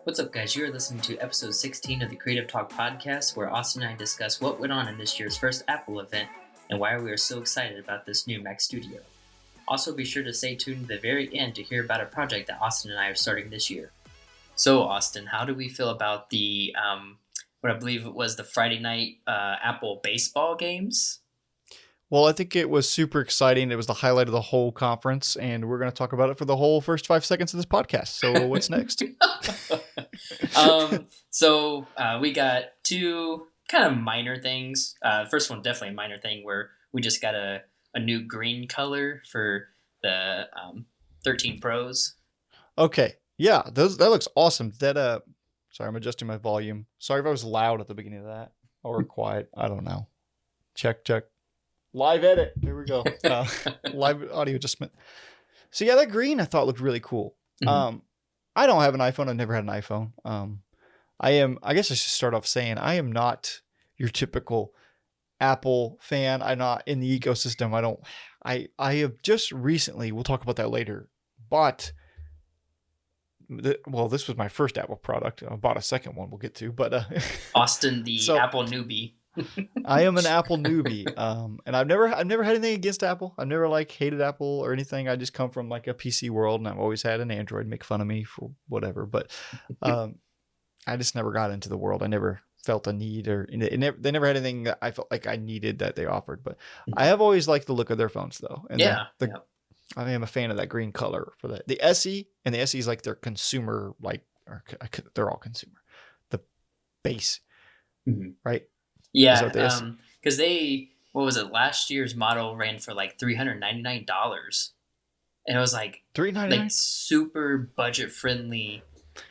What's up, guys? You are listening to episode 16 of the Creative Talk podcast, where Austin and I discuss what went on in this year's first Apple event and why we are so excited about this new Mac Studio. Also, be sure to stay tuned to the very end to hear about a project that Austin and I are starting this year. So, Austin, how do we feel about the, what I believe it was the Friday night Apple baseball games? Well, I think it was super exciting. It was the highlight of the whole conference, and we're going to talk about it for the whole first 5 seconds of this podcast. So what's next? So we got two kind of minor things. First one, definitely a minor thing, where we just got a new green color for the 13 Pros. Okay. Yeah, that looks awesome. Sorry, I'm adjusting my volume. Sorry if I was loud at the beginning of that or quiet. I don't know. Check. Live edit. There we go. Live audio adjustment. So yeah, that green I thought looked really cool. Mm-hmm. I don't have an iPhone. I've never had an iPhone. I guess I should start off saying I am not your typical Apple fan. I'm not in the ecosystem. I have just recently, we'll talk about that later, bought this was my first Apple product. I bought a second one we'll get to, but Austin, the Apple newbie. I am an Apple newbie. And I've never had anything against Apple. I've never hated Apple or anything. I just come from a PC world, and I've always had an Android. Make fun of me for whatever, but I just never got into the world. I never felt a need, or they never had anything that I felt like I needed that they offered. But I have always liked the look of their phones, though. And I am a fan of that green color for that. The SE, and the SE is their consumer, they're all consumer. The base, right? Yeah, because last year's model ran for $399, and it was $399, super budget friendly.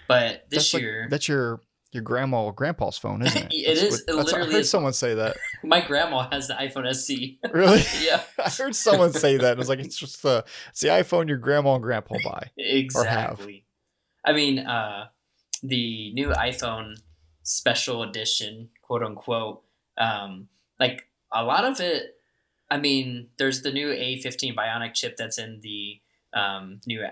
But this year, that's your grandma or grandpa's phone, isn't it? It is. Literally, I heard someone say that. My grandma has the iPhone SE. Really? Yeah. I heard someone say that. It was it's just the iPhone your grandma and grandpa buy. Exactly. I mean, the new iPhone special edition, quote unquote. A lot of it, I mean, there's the new A15 Bionic chip that's in the new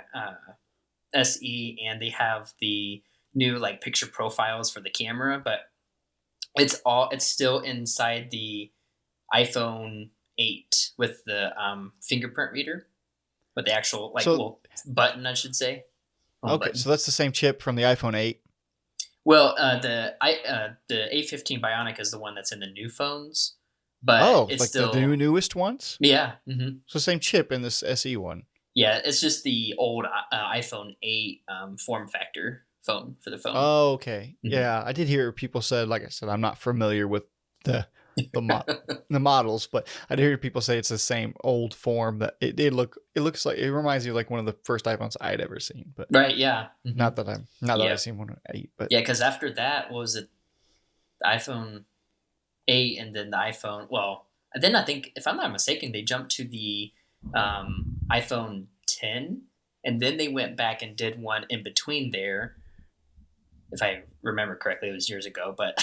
SE, and they have the new picture profiles for the camera, but it's still inside the iPhone 8 with the fingerprint reader, with the actual little button, I should say. Okay, button. So that's the same chip from the iPhone 8. Well, the A15 Bionic is the one that's in the new phones, but it's still the newest ones. Yeah. Mm-hmm. So same chip in this SE one. Yeah, it's just the old iPhone 8 form factor phone for the phone. Oh, okay. Mm-hmm. Yeah, I did hear people said, like I said, I'm not familiar with the models, but I did hear people say it's the same old form that it looks like. It reminds me of one of the first iPhones I had ever seen. But right, yeah. Mm-hmm. Not that I've seen one 8, but yeah, because after that, what was it? The iPhone 8, and then the iPhone. Well, then I think, if I'm not mistaken, they jumped to the iPhone 10, and then they went back and did one in between there. If I remember correctly, it was years ago, but.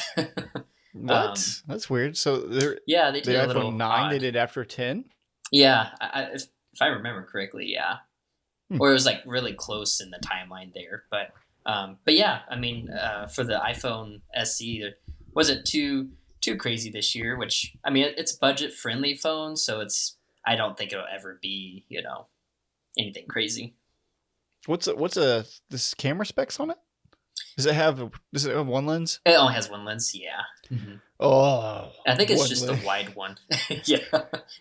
What? That's weird. So they did the iPhone 9. Odd. They did after 10. Yeah, if I remember correctly, yeah, or it was really close in the timeline there. But yeah, I mean, for the iPhone SE, it wasn't too crazy this year. Which, I mean, it's budget friendly phone, so I don't think it'll ever be anything crazy. What's this camera specs on it? Does it have one lens? It only has one lens, yeah. Mm-hmm. Oh, I think it's just the wide one. Yeah.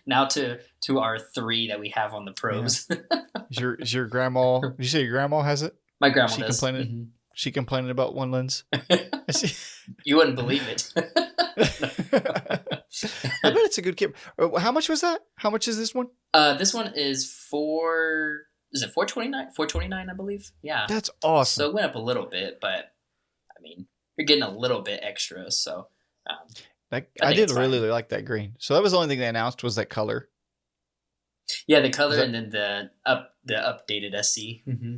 Now to our 3 that we have on the Pros. Yeah. Is your grandma? Did you say your grandma has it? My grandma does. She complaining about one lens. You wouldn't believe it. I bet it's a good camera. How much was that? How much is this one? This one is Is it $429? $429, I believe. Yeah, that's awesome. So it went up a little bit, but I mean, you're getting a little bit extra. So I did really like that green. So that was the only thing they announced was that color. Yeah, the color, and then the updated SE. Mm-hmm.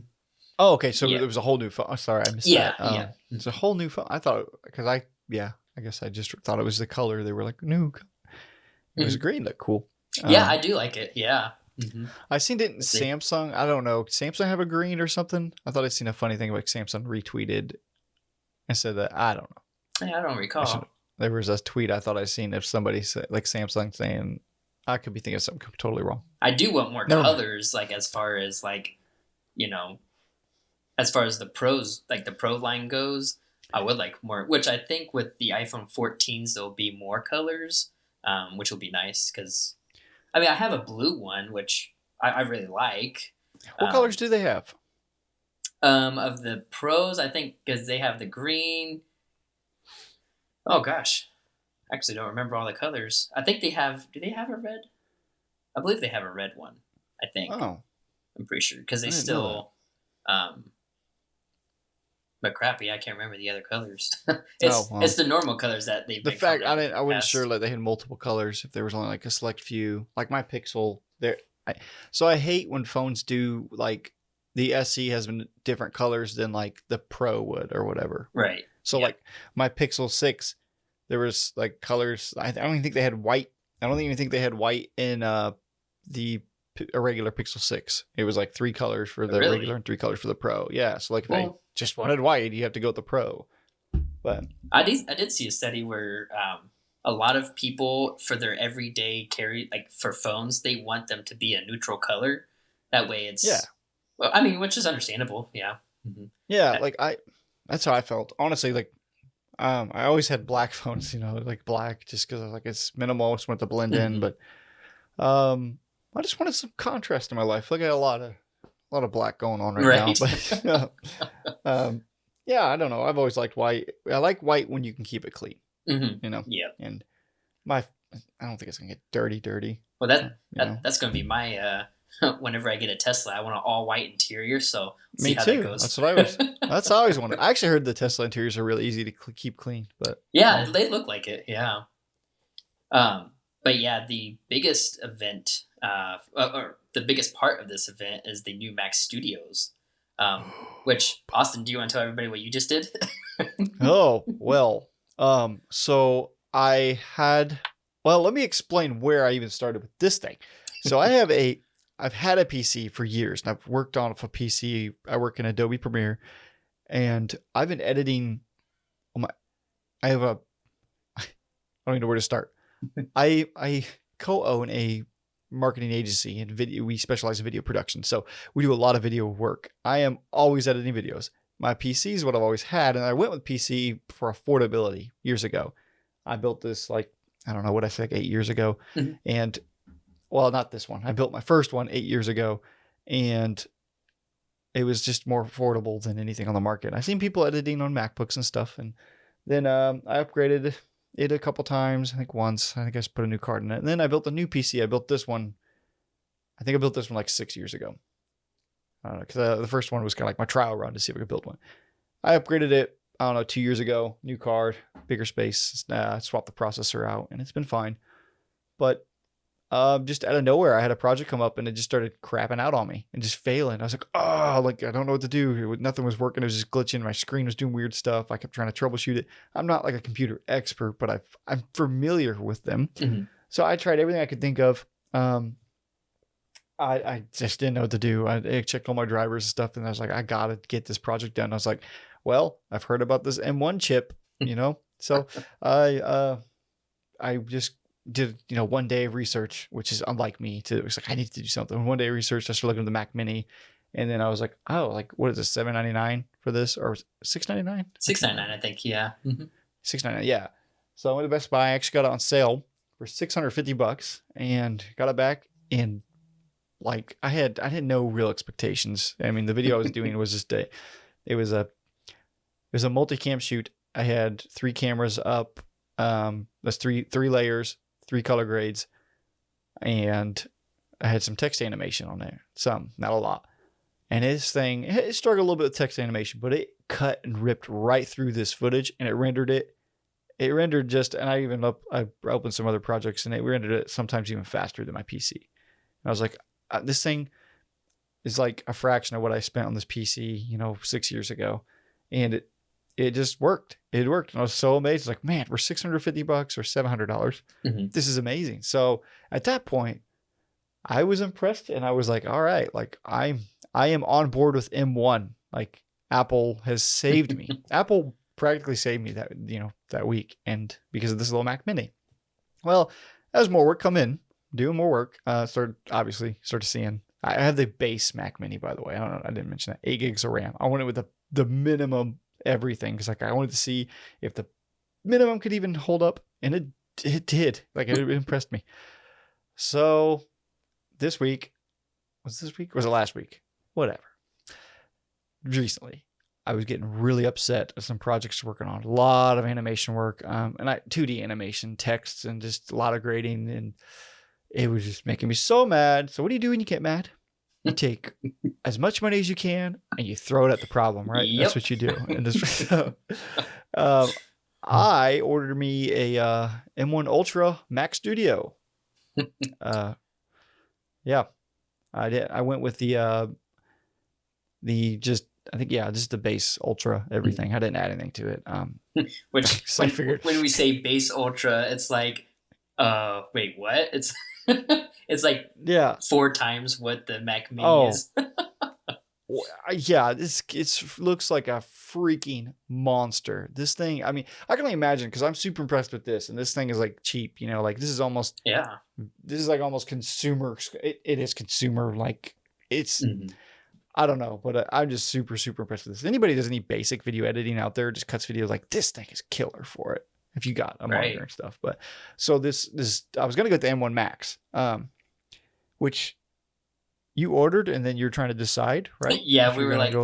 Oh, okay. So it was a whole new phone. Oh, sorry, I missed that. Yeah. It's a whole new phone. I thought, because I guess I just thought it was the color. They were new. Because green looked cool. Yeah, I do like it. Yeah. Mm-hmm. I seen it in Samsung. I don't know. Samsung have a green or something? I thought I'd seen a funny thing about Samsung retweeted and said that. I don't know. Yeah, I don't recall. There was a tweet I thought I'd seen if somebody said, like Samsung saying, I could be thinking of something totally wrong. I do want more colors, like as far as like, you know, as far as the pros, like the pro line goes. I would like more, which I think with the iPhone 14s there'll be more colors, which will be nice because, I mean, I have a blue one which I really like. What colors do they have? Of the pros, I think because they have the green. Oh gosh, I actually don't remember all the colors. I think they have. Do they have a red? I believe they have a red one. I think. Oh, I'm pretty sure because they still. But crappy, I can't remember the other colors. It's the normal colors that they. The fact I wasn't sure like they had multiple colors. If there was only like a select few, like my Pixel there. So I hate when phones do like the SE has been different colors than like the Pro would or whatever. Right. So like my Pixel 6, there was like colors. I don't even think they had white. I don't even think they had white in a regular Pixel 6. It was like 3 colors for the regular and 3 colors for the Pro. Yeah. So like if I just wanted white, you have to go with the Pro. But I did see a study where a lot of people for their everyday carry, like for phones, they want them to be a neutral color. That way it's well, I mean, which is understandable. Yeah. Mm-hmm. Yeah. Like that's how I felt. Honestly, like I always had black phones, you know, like black just because I was like it's minimal, just want to blend in. But I just wanted some contrast in my life. Look at a lot of black going on right now. But yeah, I don't know. I've always liked white. I like white when you can keep it clean. Mm-hmm. You know. Yeah. And I don't think it's gonna get dirty. Well, that's gonna be my whenever I get a Tesla, I want an all white interior. So me too. That goes. That's what I was. That's how I always wanted. I actually heard the Tesla interiors are really easy to keep clean. But yeah, they look like it. Yeah. But yeah, the biggest event, or the biggest part of this event is the new Mac Studios. Which Austin, do you want to tell everybody what you just did? Oh well. So I had. Well, let me explain where I even started with this thing. So I've had a PC for years, and I've worked on a PC. I work in Adobe Premiere, and I've been editing. I don't even know where to start. I co-own a marketing agency and video. We specialize in video production, so we do a lot of video work. I am always editing videos. My PC is what I've always had, and I went with PC for affordability years ago. I built this like I don't know what I said like 8 years ago, and well, not this one. I built my first one 8 years ago, and it was just more affordable than anything on the market. I've seen people editing on MacBooks and stuff, and then I upgraded it a couple times. I think once. I think I just put a new card in it, and then I built a new PC. I built this one. I think I built this one like 6 years ago. I don't know because the first one was kind of like my trial run to see if I could build one. I upgraded it. I don't know 2 years ago. New card, bigger space. I swapped the processor out, and it's been fine. But just out of nowhere, I had a project come up, and it just started crapping out on me and just failing. I was like, oh, like I don't know what to do. Nothing was working. It was just glitching. My screen was doing weird stuff. I kept trying to troubleshoot it. I'm not like a computer expert, but I'm familiar with them. Mm-hmm. So I tried everything I could think of. I just didn't know what to do. I checked all my drivers and stuff, and I was like, I gotta get this project done. I was like, well, I've heard about this M1 chip, you know, so I just did, you know, 1 day of research, which is unlike me. It was like I need to do something. 1 day of research. I started looking at the Mac Mini, and then I was like, oh, like what is this? $799 for this, or $699? $699, I think. Yeah. Mm-hmm. $699. Yeah. So I went to Best Buy. I actually got it on sale for $650, and got it back in. Like I had no real expectations. I mean, the video I was doing was just it was a multicam shoot. I had 3 cameras up. That's three layers, 3 color grades, and I had some text animation on there. Some, not a lot. And this thing, it struggled a little bit with text animation, but it cut and ripped right through this footage, and it rendered it. It rendered just, and I opened some other projects, and it rendered it sometimes even faster than my PC. And I was like, this thing is like a fraction of what I spent on this PC, you know, 6 years ago. And it just worked. It worked. And I was so amazed. Like, man, we're $650 or $700. This is amazing. So at that point, I was impressed, and I was like, all right, like I am on board with M1. Like Apple has saved me. Apple practically saved me that week, and because of this little Mac Mini. Well, as more work come in, doing more work, started seeing. I have the base Mac Mini, by the way. I don't know. I didn't mention that. 8 gigs of RAM. I went with the minimum everything, because like I wanted to see if the minimum could even hold up, and it did. Like, it impressed me. So this week, was it last week? Whatever. Recently, I was getting really upset at some projects working on. A lot of animation work, and 2D animation, texts, and just a lot of grading, and it was just making me so mad. So what do you do when you get mad? You take as much money as you can and you throw it at the problem, right? Yep. That's what you do. And I ordered me a M1 Ultra Mac Studio. Yeah, I did. I went with just the base Ultra everything. I didn't add anything to it. Which So I figured, when we say base Ultra, it's like, wait, what? It's it's like yeah. 4 times what the Mac Mini is. Yeah, it looks like a freaking monster. This thing, I mean, I can only imagine, because I'm super impressed with this, and this thing is like cheap, like this is like almost consumer. It is consumer, like it's, I don't know, but I'm just super, super impressed with this. Anybody who does any basic video editing out there, just cuts videos, like this thing is killer for it. If you got a monitor and stuff. But so this I was gonna go with the M1 Max, which you ordered, and then you're trying to decide, right? Yeah, we were like,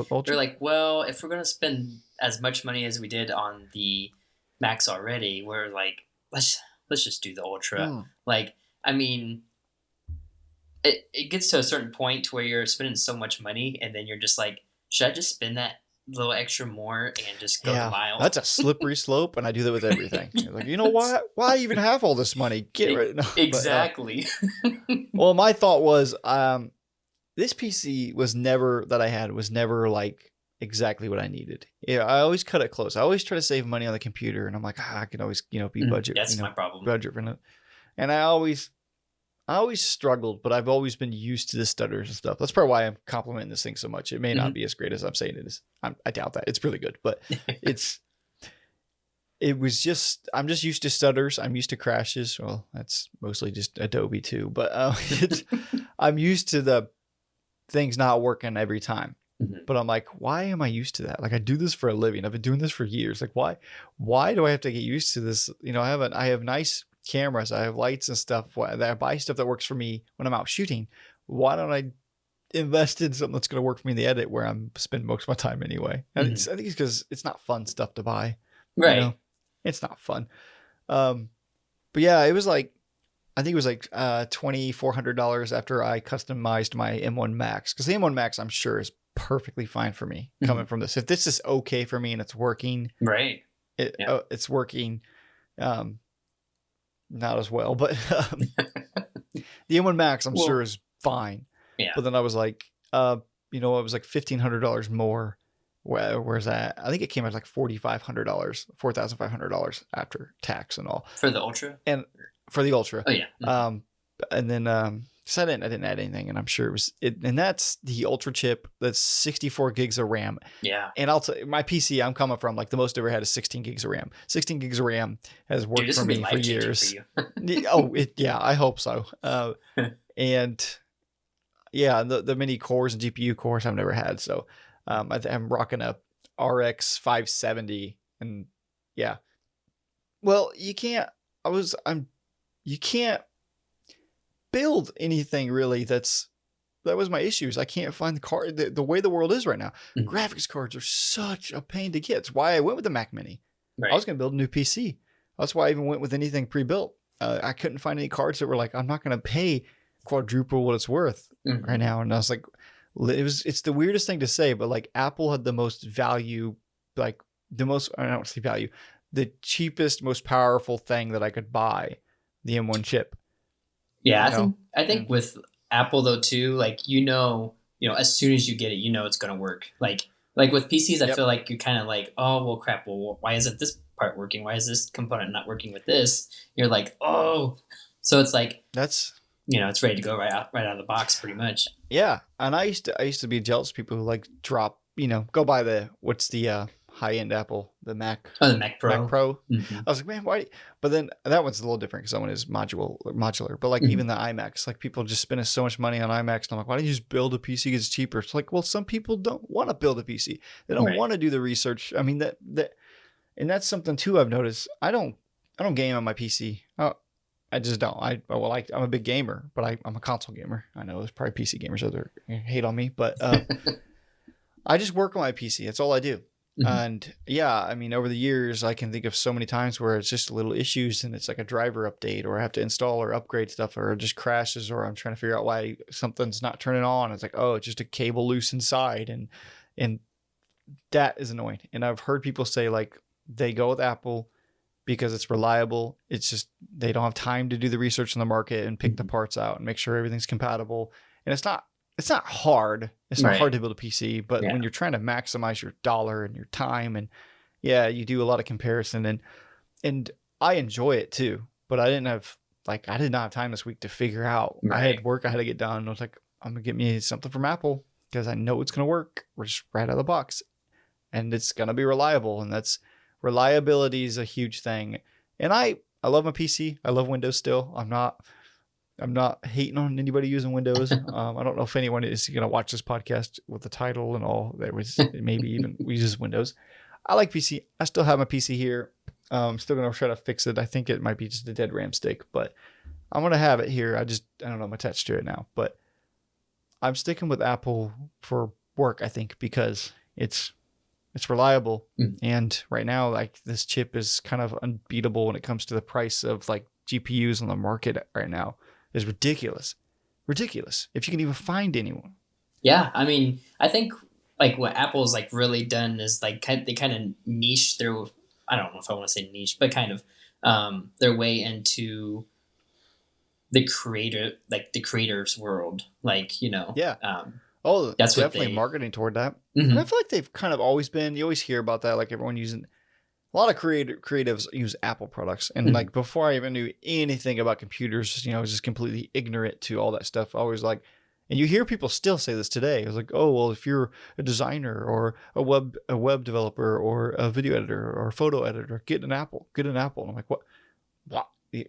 well, if we're gonna spend as much money as we did on the Max already, we're like, let's just do the Ultra. Like, I mean, it gets to a certain point where you're spending so much money, and then you're just like, should I just spend that little extra more and just go the mile? That's a slippery slope, and I do that with everything. Like, you know what? Why even have all this money? Get rid. No, exactly. Well, my thought was, this PC was never like exactly what I needed. Yeah, I always cut it close. I always try to save money on the computer, and I'm like, I can always be budget. That's my problem. Budget for it. And I always struggled, but I've always been used to the stutters and stuff. That's probably why I'm complimenting this thing so much. It may not be as great as I'm saying it is. I doubt that. It's really good, but I'm just used to stutters. I'm used to crashes. Well, that's mostly just Adobe too, but I'm used to the things not working every time. But I'm like, why am I used to that? Like, I do this for a living. I've been doing this for years. Like, why do I have to get used to this? I have nice cameras. I have lights and stuff. I buy stuff that works for me when I'm out shooting. Why don't I invest in something that's going to work for me in the edit, where I'm spending most of my time anyway? And I think it's because it's not fun stuff to buy. Right. It's not fun. But yeah, it was like, I think it was like $2,400 after I customized my M1 Max, because the M1 Max, I'm sure, is perfectly fine for me coming from this. If this is okay for me and it's working, right? It's working. Not as well, but the M1 Max, I'm sure, is fine. Yeah. But then I was like, it was like $1,500 more. Where's that? I think it came out like $4,500, $4,500 after tax and all. For the Ultra? And for the Ultra. Oh yeah. And then so I didn't add anything, and I'm sure it was it. And that's the Ultra chip. That's 64 gigs of RAM. Yeah. And I'll tell you, my PC I'm coming from, like, the most I ever had is 16 gigs of RAM. 16 gigs of RAM has worked for me for years. For you. I hope so. And yeah, the mini cores and GPU cores I've never had. So I'm rocking a RX 570, and yeah. Well, you can't build anything really. That was my issues. I can't find the card. The way the world is right now, graphics cards are such a pain to get. It's why I went with the Mac Mini. Right. I was going to build a new PC. That's why I even went with anything pre-built. I couldn't find any cards that were like, I'm not going to pay quadruple what it's worth right now. And I was like, it's the weirdest thing to say, but like, Apple had the most value, like the most, I don't say value, the cheapest, most powerful thing that I could buy, the M1 chip. Yeah, I think with Apple though too, like, as soon as you get it, it's going to work. Like, Like with PCs, I Yep. feel like you're kind of like, oh, well, crap. Well, why isn't this part working? Why is this component not working with this? You're like, oh. So it's like, That's it's ready to go right out of the box pretty much. yeah. And I used to be jealous of people who like drop, go buy what's the high end Apple, the Mac Oh, the Mac Mac Pro. Pro. Mm-hmm. I was like, man, why? But then that one's a little different because that one is modular. But like Mm-hmm. even the iMacs, like people just spending so much money on iMacs. And I'm like, why don't you just build a PC because it's cheaper? It's like, well, some people don't want to build a PC. They don't Right. want to do the research. I mean and that's something too I've noticed. I don't game on my PC. I just don't. I'm a big gamer, but I'm a console gamer. I know there's probably PC gamers out there who hate on me, but I just work on my PC. That's all I do. Mm-hmm. And yeah, I mean, over the years, I can think of so many times where it's just little issues and it's like a driver update, or I have to install or upgrade stuff, or it just crashes, or I'm trying to figure out why something's not turning on. It's like, oh, it's just a cable loose inside, and that is annoying. And I've heard people say like they go with Apple because it's reliable. It's just they don't have time to do the research in the market and pick the parts out and make sure everything's compatible. And it's not hard. It's not hard to build a PC, but when you're trying to maximize your dollar and your time, and yeah, you do a lot of comparison, and I enjoy it too, but I did not have time this week to figure out. I had work I had to get done. I was like, I'm gonna get me something from Apple because I know it's gonna work. We're just right out of the box, and it's gonna be reliable, and reliability is a huge thing. And I love my PC. I love Windows still. I'm not hating on anybody using Windows. I don't know if anyone is going to watch this podcast with the title and all. There was maybe even we use Windows. I like PC. I still have my PC here. I'm still going to try to fix it. I think it might be just a dead RAM stick, but I'm going to have it here. I don't know. I'm attached to it now, but I'm sticking with Apple for work, I think, because it's reliable. And right now, like this chip is kind of unbeatable when it comes to the price of like GPUs on the market right now. Is ridiculous. If you can even find anyone. Yeah, I mean, I think like what Apple's like really done is like they kind of niche their, I don't know if I want to say niche, but kind of their way into the creator's world. Like, Yeah. that's definitely marketing toward that. Mm-hmm. And I feel like they've kind of always been. You always hear about that, like everyone using. A lot of creatives use Apple products, and like before I even knew anything about computers, I was just completely ignorant to all that stuff. I was like, and you hear people still say this today. I was like, oh well, if you're a designer or a web developer or a video editor or a photo editor, get an Apple. And I'm like, what?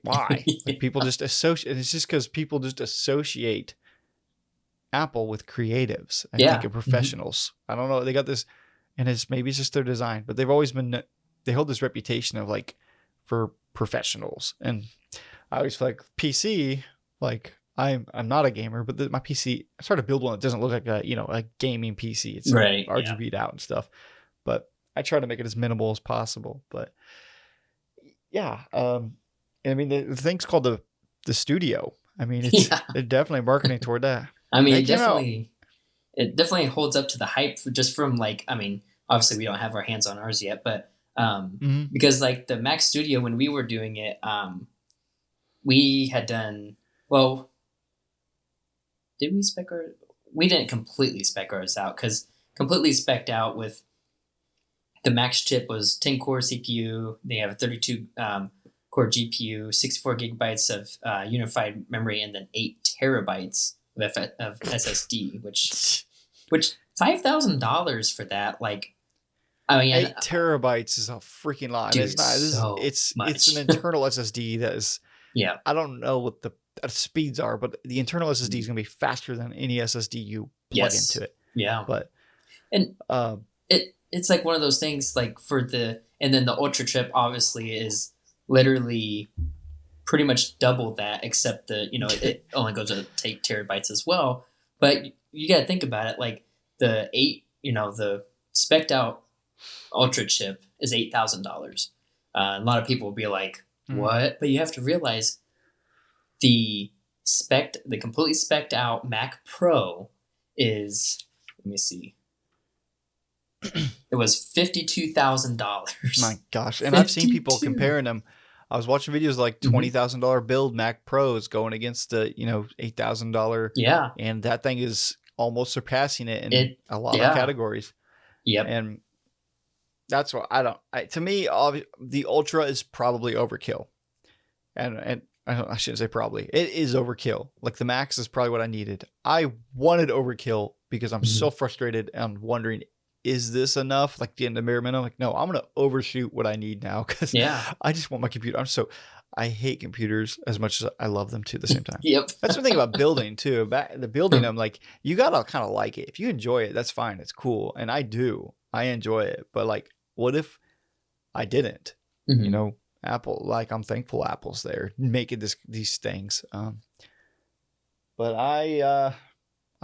Why? Like people just associate. It's just because people just associate Apple with creatives. I think, and professionals. I don't know. They got this, and maybe it's just their design, but they've always been. They hold this reputation of like for professionals, and I always feel like PC. Like I'm not a gamer, but my PC. I started to build one that doesn't look like a gaming PC. It's RGB'd out and stuff, but I try to make it as minimal as possible. But yeah, I mean the thing's called the Studio. I mean they're definitely marketing toward that. I mean it definitely holds up to the hype just from like, I mean, obviously we don't have our hands on ours yet, but because like the Mac Studio, when we were doing it, we had done, well, did we spec our, we didn't completely spec ours out, because completely spec'd out with the max chip was 10 core CPU. They have a 32 core GPU, 64 gigabytes of unified memory, and then 8 terabytes of SSD, which $5,000 for that, like, I mean, 8 terabytes is a freaking lot. Dude, it's an internal SSD that is. Yeah. I don't know what the speeds are, but the internal SSD is going to be faster than any SSD you plug into it. Yeah. But it's like one of those things, like and then the Ultra chip obviously is literally pretty much double that, except it only goes to 8 terabytes as well. But you got to think about it, like the spec'd out Ultra chip is $8,000. A lot of people will be like, what? But you have to realize the completely spec'd out Mac Pro is, let me see, it was $52,000. My gosh. And I've seen people comparing them. I was watching videos like $20,000 build Mac Pros going against the $8,000. Yeah. And that thing is almost surpassing it in a lot of categories. Yep. And that's what to me, the Ultra is probably overkill. And I shouldn't say probably. It is overkill. Like the Max is probably what I needed. I wanted overkill because I'm so frustrated and wondering, is this enough? Like the bare minimum? Like, no, I'm going to overshoot what I need now because I just want my computer. I hate computers as much as I love them too at the same time. Yep. That's the thing about building too. The building, I'm like, you got to kind of like it. If you enjoy it, that's fine. It's cool. And I do. I enjoy it. But like, what if I didn't? You know? Apple, like I'm thankful Apple's there making these things. But I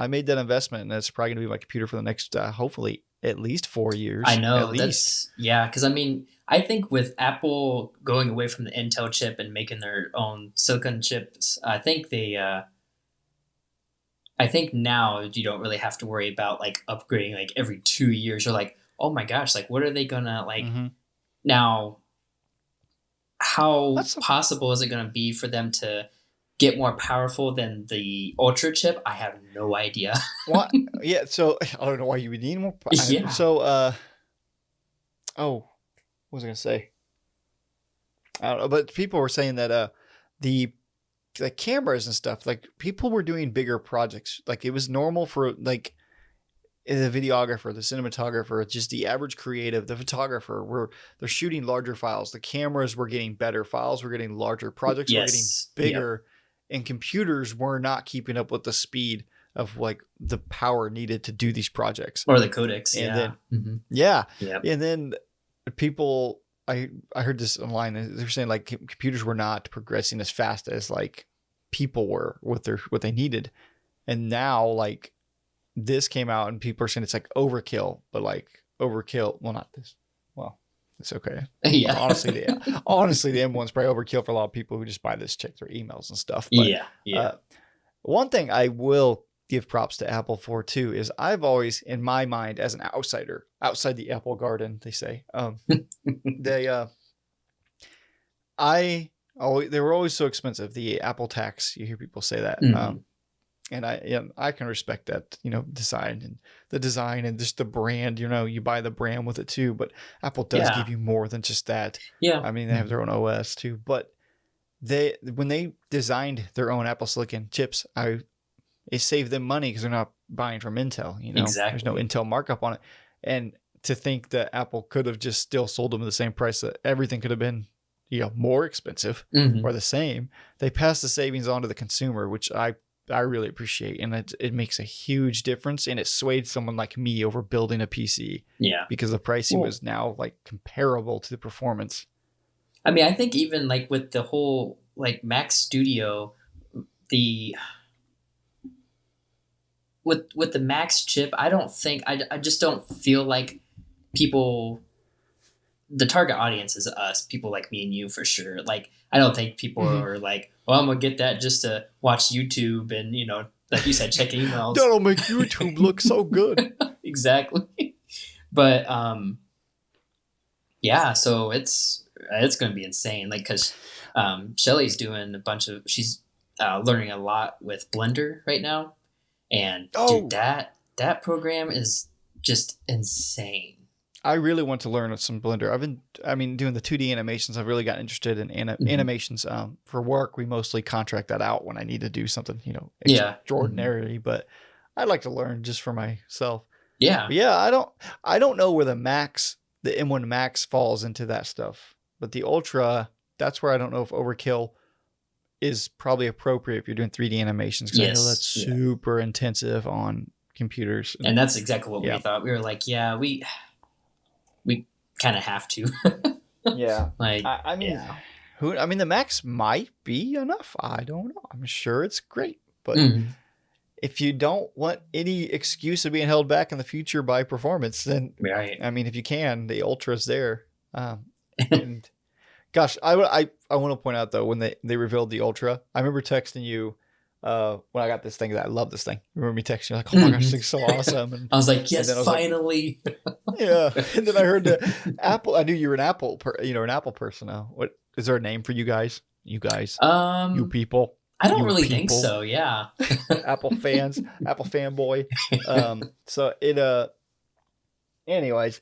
made that investment, and that's probably gonna be my computer for the next hopefully at least 4 years. I know at least. because I mean, I think with Apple going away from the Intel chip and making their own silicon chips, I think now you don't really have to worry about like upgrading like every 2 years. You're like, oh my gosh, like what are they gonna like now? How possible is it going to be for them to get more powerful than the Ultra chip? I have no idea. Well, yeah. So I don't know why you would need more. Yeah. So, what was I going to say? I don't know, but people were saying that the cameras and stuff, like people were doing bigger projects. Like it was normal for like the videographer, the cinematographer, just the average creative, the photographer, they're shooting larger files. The cameras were getting better. Files were getting larger. Projects were getting bigger. And computers were not keeping up with the speed of like the power needed to do these projects. Or the codecs. And then, And then people, I heard this online. They're saying like computers were not progressing as fast as like people were with what they needed. And now like, this came out and people are saying it's like overkill, but like overkill. Well, not this. Well, it's okay. Yeah. Honestly, the M1's probably overkill for a lot of people who just buy this, check their emails and stuff. But, one thing I will give props to Apple for too is I've always, in my mind, as an outsider, outside the Apple garden, they say, they were always so expensive. The Apple tax, you hear people say that. And I can respect that, design and just the brand, you buy the brand with it too. But Apple does give you more than just that. Yeah. I mean, they have their own OS too. But when they designed their own Apple Silicon chips, it saved them money because they're not buying from Intel. Exactly. There's no Intel markup on it. And to think that Apple could have just still sold them at the same price, that everything could have been more expensive or the same. They passed the savings on to the consumer, which I really appreciate, and it makes a huge difference, and it swayed someone like me over building a PC. Yeah, because the pricing was now like comparable to the performance. I mean, I think even like with the whole like Mac Studio, with the Max chip, I don't think I just don't feel like people. The target audience is us, people like me and you for sure. Like, I don't think people are like, well, I'm going to get that just to watch YouTube and, like you said, check emails. That'll make YouTube look so good. Exactly. But, so it's going to be insane. Like, because Shelly's doing she's learning a lot with Blender right now. And dude, that program is just insane. I really want to learn some Blender. I've been doing the 2D animations. I've really got interested in animations. For work, we mostly contract that out when I need to do something, extraordinary. But I'd like to learn just for myself. Yeah. But yeah, I don't know where the M1 Max falls into that stuff. But the Ultra, that's where I don't know if overkill is probably appropriate if you're doing 3D animations. Because I know that's super intensive on computers. And that's exactly what we thought. We were like, we kind of have to. Yeah. Like, I mean, the Max might be enough. I don't know. I'm sure it's great. But if you don't want any excuse of being held back in the future by performance, then, I mean, if you can, the Ultra's there. And gosh, I want to point out, though, when they revealed the Ultra, I remember texting you when I got this thing, that I love this thing. Remember me texting you like, oh my gosh, this thing's so awesome. And I was like, yes, finally. Yeah. And then I heard the Apple. I knew you were an Apple person now. What is there a name for you guys? You people. I don't really think so. Yeah. Apple fans, Apple fanboy. So anyways,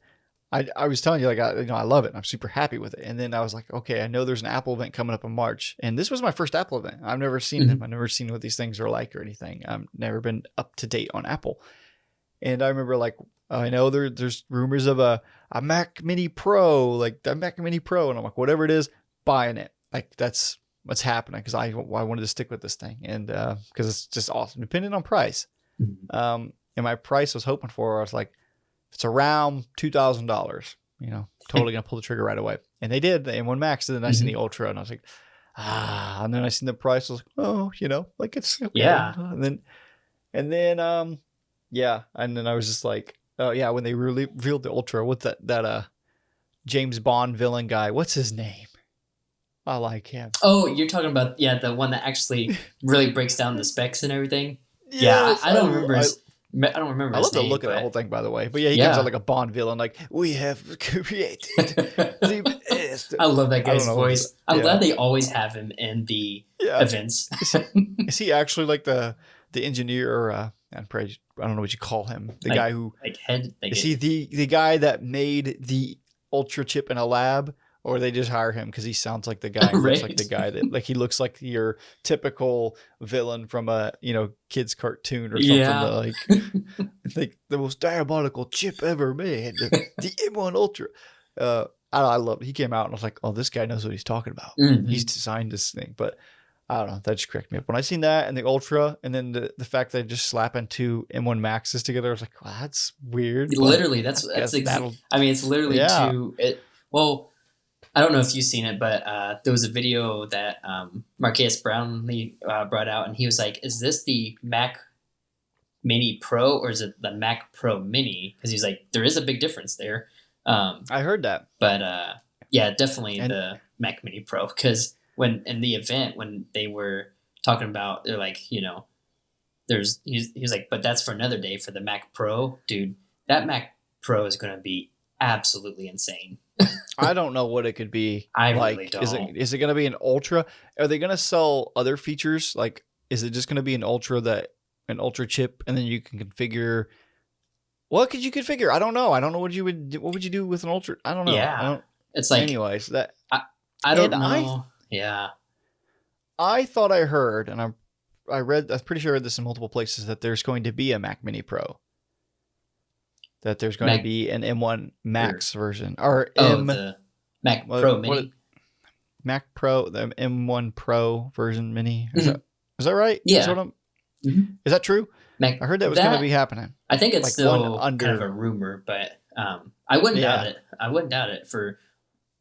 I was telling you, like, I love it. I'm super happy with it. And then I was like, okay, I know there's an Apple event coming up in March. And this was my first Apple event. I've never seen them. Mhm. I've never seen what these things are like or anything. I've never been up to date on Apple. And I remember, like, I know there's rumors of a Mac Mini Pro, like the Mac Mini Pro. And I'm like, whatever it is, buying it. Like, that's what's happening because I wanted to stick with this thing. And because it's just awesome, depending on price. Mhm. And my price I was hoping for, I was like, it's around $2,000, totally going to pull the trigger right away. And they did the M1 Max. And then I seen the Ultra and I was like, and then I seen the price. I was like, oh, like it's okay. Yeah. And then, yeah. And then I was just like, oh yeah. When they revealed the Ultra, what's that James Bond villain guy? What's his name? I like him. Oh, you're talking about, the one that actually really breaks down the specs and everything. Yes, I don't remember I don't remember I his love the name. look of that whole thing, by the way. But yeah, he comes out like a Bond villain, like, we have created the best. I love that guy's voice. I'm glad they always have him in the events. Is he actually like the engineer, or I don't know what you call him, the guy who is he the guy that made the Ultra chip in a lab? Or they just hire him because he sounds like the guy who looks like the guy that, like, he looks like your typical villain from a kid's cartoon or something. Like the most diabolical chip ever made, the M1 Ultra. I love it. He came out and I was like, oh, this guy knows what he's talking about. Mm-hmm. He's designed this thing. But I don't know. That just cracked me up when I seen that and the Ultra, and then the fact that they just slapping two M1 Maxes together. I was like, well, that's weird. Literally, it's literally two. I don't know if you've seen it, but there was a video that Marquez Brownlee brought out, and he was like, is this the Mac Mini Pro or is it the Mac Pro Mini? Because he's like, there is a big difference there. I heard that. But definitely the Mac Mini Pro. Because when in the event, when they were talking about, they're like, he was like, but that's for another day for the Mac Pro. Dude, that Mac Pro is going to be absolutely insane. I don't know what it could be. I really don't. Is it going to be an Ultra? Are they going to sell other features? Like, is it just going to be an Ultra chip, and then you can configure? What could you configure? I don't know. I don't know what would you do with an Ultra? I don't know. Yeah, it's like, anyways, that I don't know. I thought I heard, and I'm pretty sure I read this in multiple places, that there's going to be a Mac Mini Pro. That there's going to be an M1 Max version, or the Mac Pro Mini. Mac Pro, the M1 Pro version Mini. Is that right? Yeah. Is that true? I heard that was going to be happening. I think it's still kind of a rumor, but I wouldn't doubt it. I wouldn't doubt it for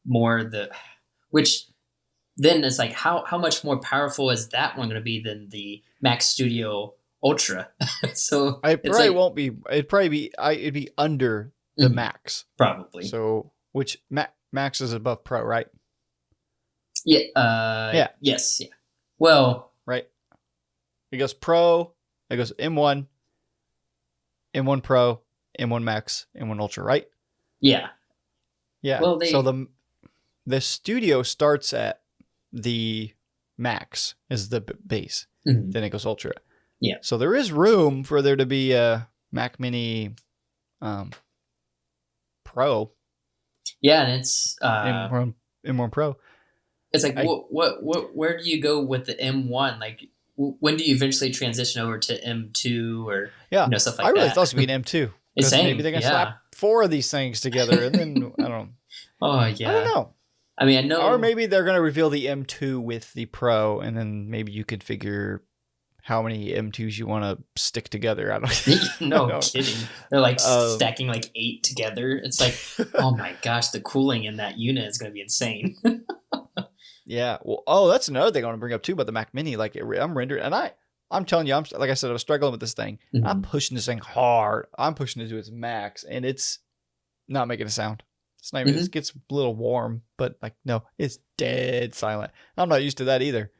more which then it's like, how much more powerful is that one going to be than the Mac Studio Ultra? So it probably won't be. It'd be under the Max probably. So which Max is above Pro, right? Yeah. Yes. Yeah. Well, right. It goes Pro. It goes M1, M1 Pro, M1 Max, M1 Ultra, right? Yeah. Yeah. Well, so the Studio starts at the Max is the base. Mm-hmm. Then it goes Ultra. Yeah. So there is room for there to be a Mac Mini Pro. Yeah, and it's M1 Pro. It's like, where do you go with the M1? Like, when do you eventually transition over to M2 or stuff like that? I really thought it would be an M2. Maybe they're gonna slap 4 of these things together, and then I don't know. Oh yeah. I don't know. I mean, I know. Or maybe they're gonna reveal the M2 with the Pro, and then maybe you could figure how many M2s you want to stick together. I don't know. No kidding. They're like stacking like 8 together. It's like, oh my gosh, the cooling in that unit is going to be insane. Yeah. Well, that's another thing I want to bring up too about the Mac Mini. Like, I'm rendering, and I'm telling you, like I said, I was struggling with this thing. Mm-hmm. I'm pushing this thing hard. I'm pushing it to its max, and it's not making a sound. It's not even, it gets a little warm, but like, no, it's dead silent. I'm not used to that either.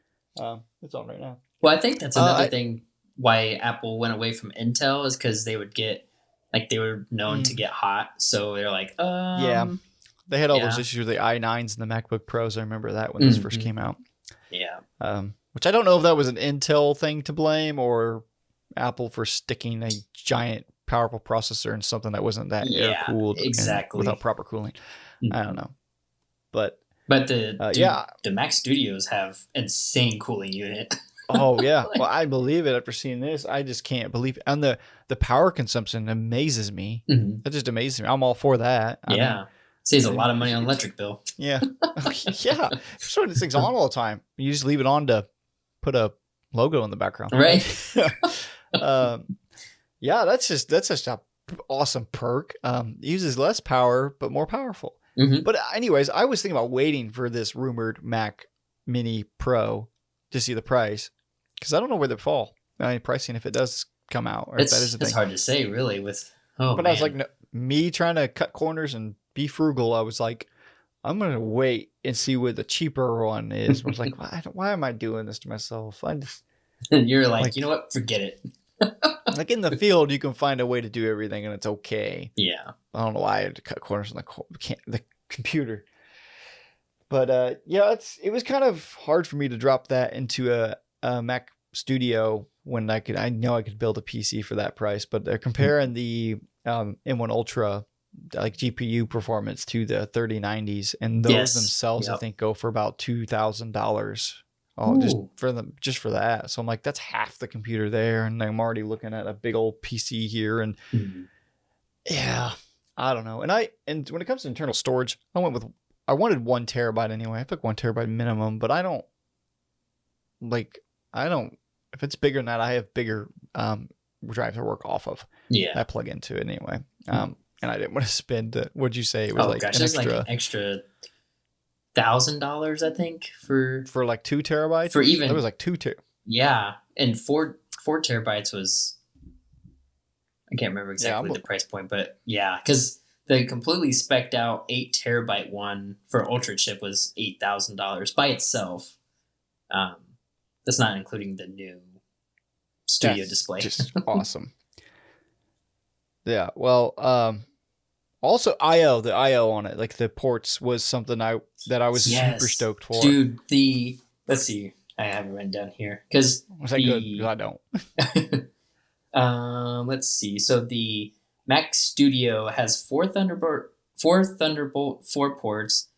It's on right now. Well, I think that's another thing why Apple went away from Intel is because they would get, like, they were known to get hot. So they're like, yeah. They had all those issues with the i9s and the MacBook Pros. I remember that when this first came out. Yeah. Which I don't know if that was an Intel thing to blame or Apple for sticking a giant powerful processor and something that wasn't that air Yeah, cooled and exactly. without proper cooling. I don't Mhm. know, but Dude, yeah. the Mac Studios have insane cooling unit. Oh yeah. Like, Well, I believe it after seeing this. I just can't believe it. And the power consumption amazes me. mhm. That just amazes me. I'm all for that. I mean, Yeah, saves a and lot of money on electric bill. yeah, yeah. So this thing's on all the time. You just leave it on to put a logo in the background, Right. um, yeah, that's just a awesome perk. Uses less power but more powerful. Mhm. But anyways, I was thinking about waiting for this rumored Mac Mini Pro to see the price because I don't know where they fall. I mean, pricing if it does come out or if that is a It's thing. hard to say really with But I was like, no, me trying to cut corners and be frugal. I was like, I'm gonna wait and see what the cheaper one is. I was like, why am I doing this to myself? I just And you're like, you know like what? Forget it. like in the field, you can find a way to do everything and it's okay. Yeah. I don't know why I had to cut corners on the computer. But yeah, it was kind of hard for me to drop that into a Mac Studio when I know I could build a PC for that price. But they're comparing the M1 Ultra like GPU performance to the 3090s, and those Yes. themselves I Yep. think go for about $2,000. Oh, Ooh. just for that. So I'm like, that's half the computer there, and I'm already looking at a big old PC here, and Mhm. yeah, I don't know. And when it comes to internal storage, I wanted 1 terabyte anyway. I took 1 terabyte minimum, but I don't if it's bigger than that, I have bigger drives to work off of. Yeah. I plug into it anyway. And I didn't want to spend what'd you say? It was Oh like gosh, an it's like an extra $1,000, I think, for like 2 terabytes. for even that was like 2 ter. Yeah, and four terabytes was, I can't remember Yeah, exactly the price point, but yeah, because the completely specced out 8 terabyte one for Ultra chip was $8,000 by itself. That's not including the new studio display. Just awesome. Yeah. Well, also the IO on it, like the ports was something that I was super Yes, stoked for. dude. Let's see, I have it written down here because Was that good? Because I don't. let's see. So the Mac Studio has four Thunderbolt 4 ports.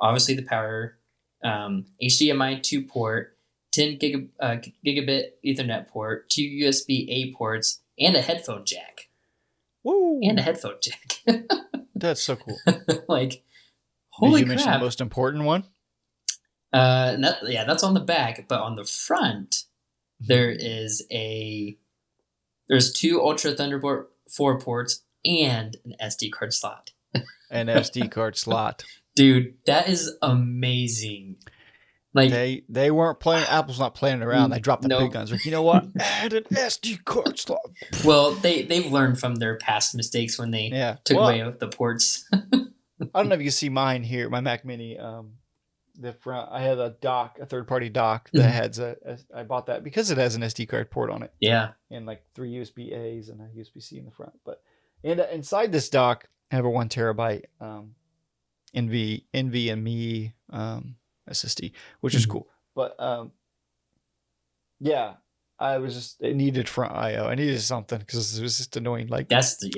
Obviously, the power, HDMI 2 port, 10 gigabit Ethernet port, 2 USB A ports, and a headphone jack. Woo! And a headphone jack. That's so cool. Like, holy Did you crap! mention the most important one? That's on the back, but on the front, there's 2 Ultra Thunderbolt 4 ports and an SD card slot. An SD card slot. Dude, that is amazing. Like, they weren't playing. Apple's not playing around. They dropped the big guns. Like, you know what? Add an SD card slot. Well, they've learned from their past mistakes when they took away the ports. I don't know if you can see mine here, my Mac Mini. The front, I had a third-party dock that has I bought that because it has an SD card port on it. Yeah. And like 3 USB A's and a USB C in the front. But inside this dock, I have a 1 terabyte NVMe SSD, which is cool. But yeah, it needed front IO. I needed something because it was just annoying. Like that's the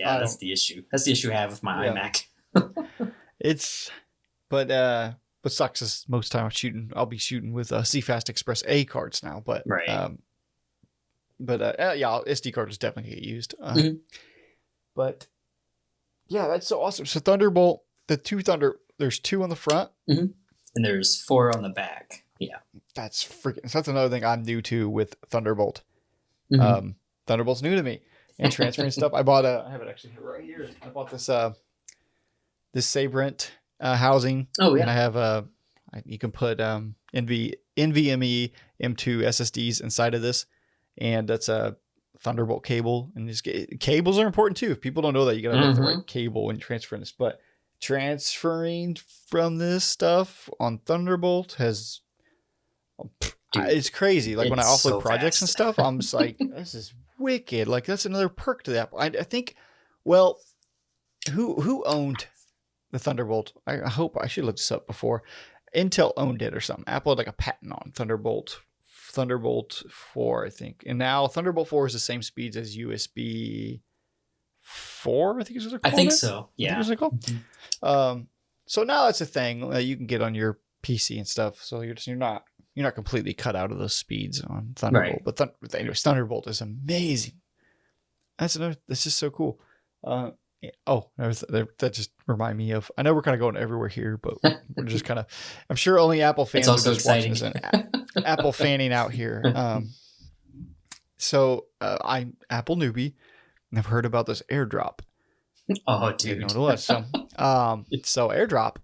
issue. That's the issue I have with my iMac. What sucks is most time I'll be shooting with CFast Express A cards now, but right. SD card is definitely get used. But yeah, that's so awesome. So Thunderbolt, there's 2 on the front, and there's 4 on the back. Yeah, that's another thing I'm new to with Thunderbolt. Thunderbolt's new to me, and transferring stuff. I have it actually right here. I bought this Sabrent housing. Oh yeah, and I have you can put NVMe M2 SSDs inside of this, and that's a Thunderbolt cable. And cables are important too. If people don't know that, you gotta have the right cable when transferring this. But transferring from this stuff on Thunderbolt it's crazy. Like when I offload projects and stuff, I'm just like, this is wicked. Like that's another perk to that. I think. Well, who owned the Thunderbolt? I hope I should look this up before. Intel owned it or something. Apple had like a patent on Thunderbolt 4, I think. And now Thunderbolt 4 is the same speeds as USB 4, I think is what they're I calling think it. so. I think Yeah. is what they're called. So now that's a thing. You can get on your PC and stuff. So you're not completely cut out of those speeds on Thunderbolt. Right. But anyways, Thunderbolt is amazing. That's just so cool. That just reminded me of. I know we're kind of going everywhere here, but we're just kind of. I'm sure only Apple It's fans are also just watching exciting. this and Apple fanning out here. I'm Apple newbie, and I've heard about this AirDrop. Oh, Didn't know dude. what it was. So AirDrop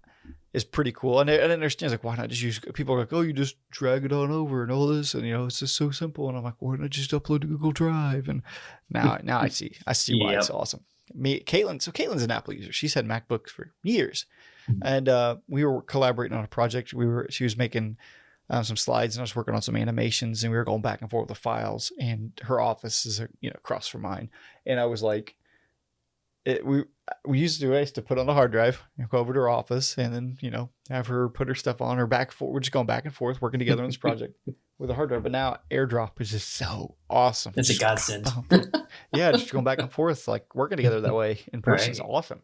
is pretty cool, and I didn't understand. Like, why not just use? People are like, oh, you just drag it on over and all this, and it's just so simple. And I'm like, why not just upload to Google Drive? And now I see why it's Yep. awesome. Caitlin's an Apple user. She's had MacBooks for years, and we were collaborating on a project. She was making some slides, and I was working on some animations, and we were going back and forth with the files. And her office is across from mine, and I was like, we used to do it to put on the hard drive, go over to her office, and then have her put her stuff on her back. We're just going back and forth, working together on this project with a hard drive. But now AirDrop is just so awesome. It's a godsend. Yeah, just going back and forth, like working together that way in person is Right. awesome.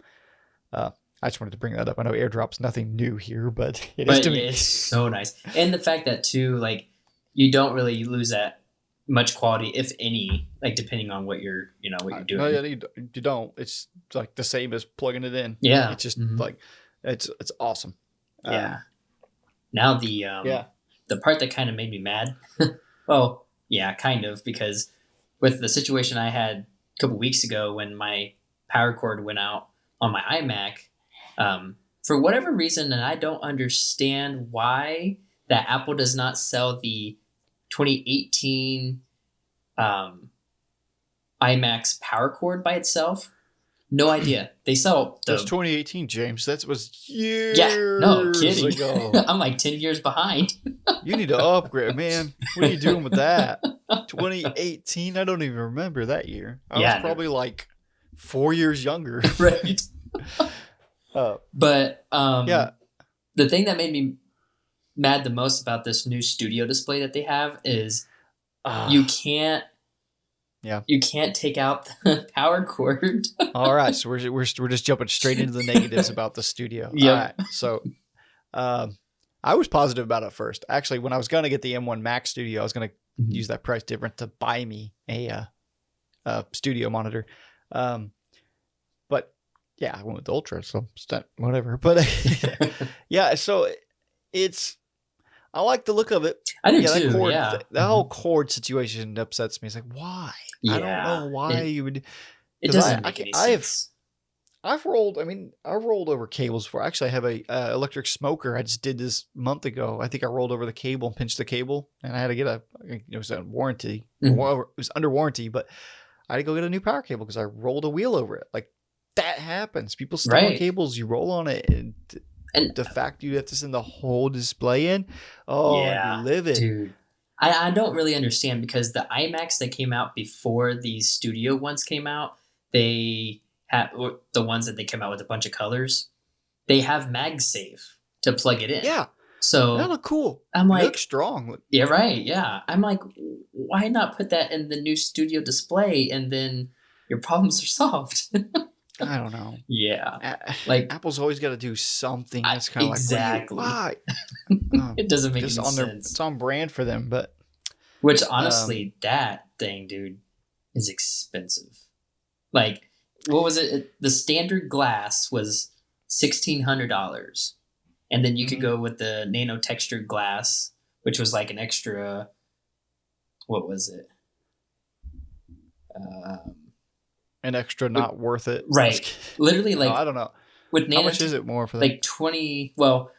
I just wanted to bring that up. I know AirDrop's nothing new here, but it is to me. It's so nice, and the fact that too, like, you don't really lose that much quality, if any, like depending on what you're doing. No, yeah, you don't. It's like the same as plugging it in. Yeah. It's just like it's awesome. Yeah. Now the part that kind of made me mad. Well, yeah, kind of, because with the situation I had a couple weeks ago when my power cord went out on my iMac, for whatever reason, and I don't understand why, that Apple does not sell the 2018 iMac's power cord by itself. No idea. They sell That's 2018, James. That was years no kidding. ago. I'm like 10 years behind. You need to upgrade, man. What are you doing with that? 2018? I don't even remember that year. I was probably like 4 years younger. Right. But yeah. The thing that made me mad the most about this new studio display that they have is you can't take out the power cord. All right, so we're just jumping straight into the negatives about the studio. Yep. All right, so I was positive about it first. Actually, when I was gonna get the M1 Max Studio, I was gonna use that price difference to buy me a studio monitor. But yeah, I went with the Ultra, so whatever. But yeah, so I like the look of it. I do too. The whole cord situation upsets me. It's like, why? Yeah, I don't know why you would. It doesn't make any sense. I've rolled over cables before. Actually, I have a electric smoker. I just did this a month ago. I think I rolled over the cable and pinched the cable, and I had to get it was on warranty. Well, it was under warranty, but I had to go get a new power cable because I rolled a wheel over it. Like, that happens. People step on cables, you roll on it, and the fact you have to send the whole display in, you live it, dude. I don't really understand, because the iMacs that came out before these studio ones came out, they had the ones that they came out with a bunch of colors. They have MagSafe to plug it in. Yeah. So that look cool. I'm like, it looks strong. Yeah, right. Yeah. I'm like, why not put that in the new studio display, and then your problems are solved? I don't know. Yeah. Like, Apple's always got to do something that's kind of exactly. like, why? It doesn't make any sense. It's on brand for them, but. Which, honestly, that thing, dude, is expensive. Like, what was it? The standard glass was $1,600. And then you could go with the nano textured glass, which was like an extra, what was it? An extra not worth it. Right. Literally, like, I don't know. With nano, how much is it more for that? Like 20, well,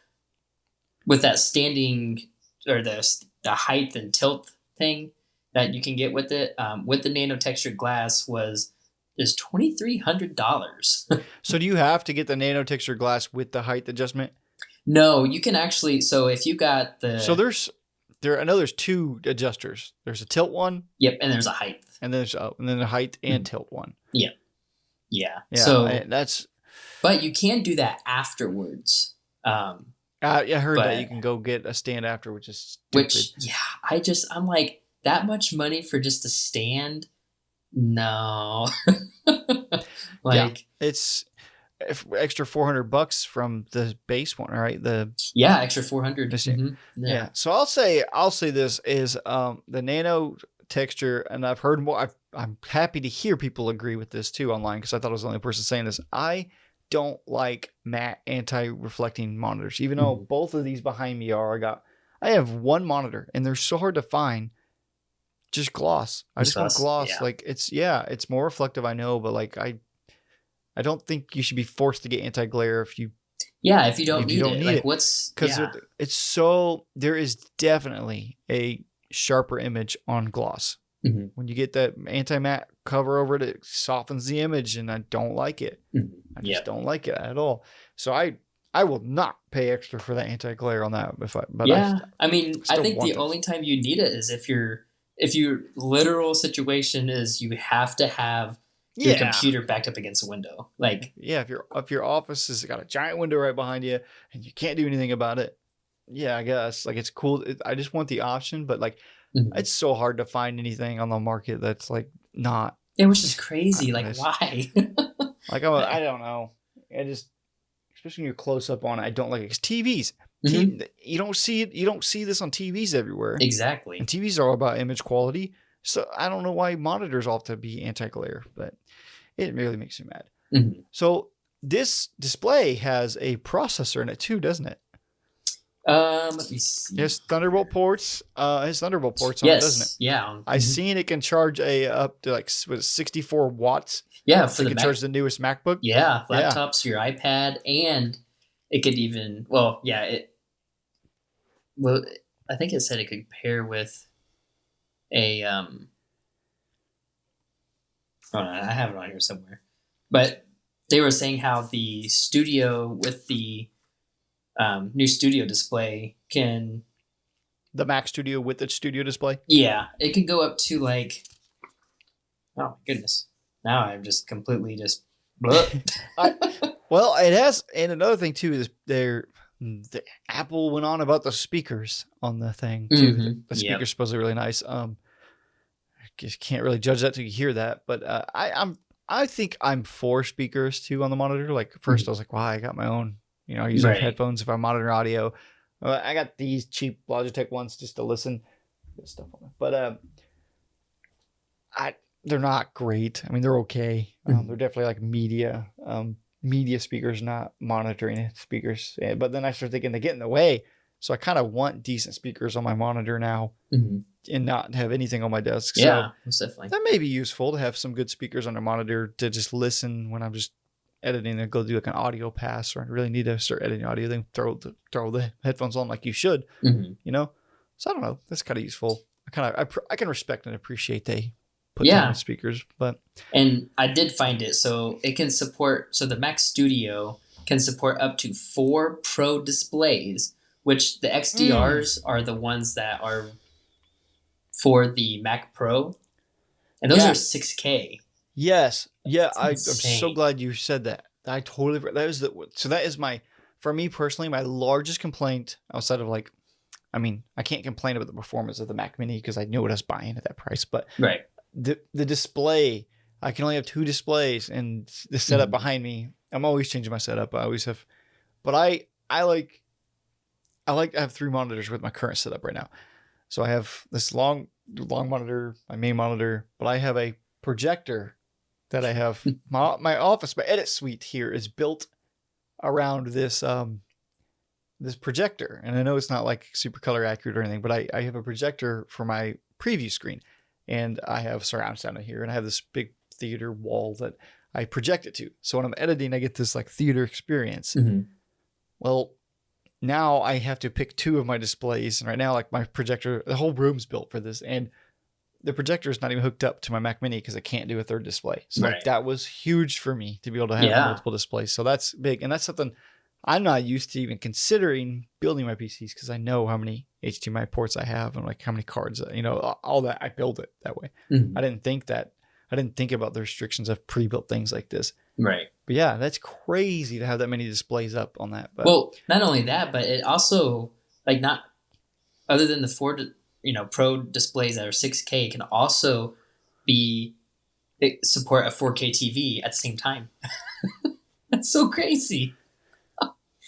with that standing, or the height and tilt thing that you can get with it, with the nano textured glass is $2,300. So do you have to get the nano textured glass with the height adjustment? No, you can actually. So if you got the, so I know there's two adjusters. There's a tilt one. Yep, and there's a height. And then a height and tilt one. Yeah. Yeah. So that's. But you can do that afterwards. I heard that you can go get a stand after, which is stupid. I'm like, that much money for just a stand? No. Yeah, Like, it's extra $400 from the base one, right? yeah, extra 400. This year. Yeah. Yeah. So I'll say this is the Nano texture, and I've heard more. I'm happy to hear people agree with this too online because I thought I was the only person saying this. I don't like matte anti-reflecting monitors, even though both of these behind me are. I have one monitor, and they're so hard to find. Just gloss. I just want gloss. Yeah. Like it's more reflective, I know, but like I don't think you should be forced to get anti-glare if you If you don't need it. Like, what's, because it's so there is definitely a sharper image on gloss. When you get that anti-matte cover over it, it softens the image, and I don't like it. I just don't like it at all. So I will not pay extra for the anti-glare on that. I mean, I think the only time you need it is if your literal situation is you have to have your computer backed up against a window. Like, yeah, if your office has got a giant window right behind you and you can't do anything about it, yeah, I guess like it's cool. I just want the option, but like it's so hard to find anything on the market that's like not. It was just crazy. Like, why? Like I don't know. I just, especially when you're close up on it, I don't like it. 'Cause TVs. You don't see it. You don't see this on TVs everywhere. Exactly. And TVs are all about image quality. So I don't know why monitors all have to be anti-glare, but it really makes me mad. So this display has a processor in it too, doesn't it? Let me see. It has Thunderbolt ports. Has Thunderbolt ports on it, doesn't it? Yeah. I seen it can charge up to like 64 watts. Yeah, so it can charge the newest MacBook. Yeah, laptops, your iPad, and it could even I think it said it could pair with a oh no, I have it on here somewhere. But they were saying how the studio with the new studio display can... The Mac Studio with its studio display? Yeah, it can go up to like... Oh my goodness. Now I'm just completely just... Well, it has... And another thing too is the Apple went on about the speakers on the thing too. The speaker's supposed to be really nice. I just can't really judge that till you hear that. But I think I'm for speakers too on the monitor. Like first I was like, wow, I got my own. You know, I use headphones if I monitor audio. I got these cheap Logitech ones just to listen. Good stuff on them. But they're not great. I mean, they're okay. They're definitely like media speakers, not monitoring speakers. But then I started thinking they get in the way. So I kind of want decent speakers on my monitor now and not have anything on my desk. Yeah, so definitely. That may be useful to have some good speakers on a monitor to just listen when I'm just editing and go do like an audio pass, or I really need to start editing audio, then throw the headphones on like you should, you know? So I don't know. That's kind of useful. I can respect and appreciate they put down speakers, but. And I did find it. So it can support, so the Mac Studio can support up to 4 Pro displays, which the XDRs are the ones that are for the Mac Pro. And those are 6K. Yes. Yeah. I'm so glad you said that. I totally, that is for me personally, my largest complaint outside of like, I mean, I can't complain about the performance of the Mac Mini because I knew what I was buying at that price, but the display, I can only have 2 displays, and the setup behind me, I'm always changing my setup. I always have, but I have 3 monitors with my current setup right now. So I have this long monitor, my main monitor, but I have a projector that I have. My office, my edit suite here is built around this this projector. And I know it's not like super color accurate or anything, but I have a projector for my preview screen, and I have surround sound in here, and I have this big theater wall that I project it to. So when I'm editing, I get this like theater experience. Well, now I have to pick 2 of my displays, and right now, like my projector, the whole room's built for this, and the projector is not even hooked up to my Mac Mini because I can't do a 3rd display. So like that was huge for me to be able to have multiple displays. So that's big, and that's something I'm not used to even considering building my PCs because I know how many HDMI ports I have and like how many cards, all that. I build it that way. I didn't think about the restrictions of pre-built things like this. Right. But yeah, that's crazy to have that many displays up on that. But, well, not only that, but it also, like, not other than the 4, Pro displays that are 6K, can also be support a 4K TV at the same time. That's so crazy.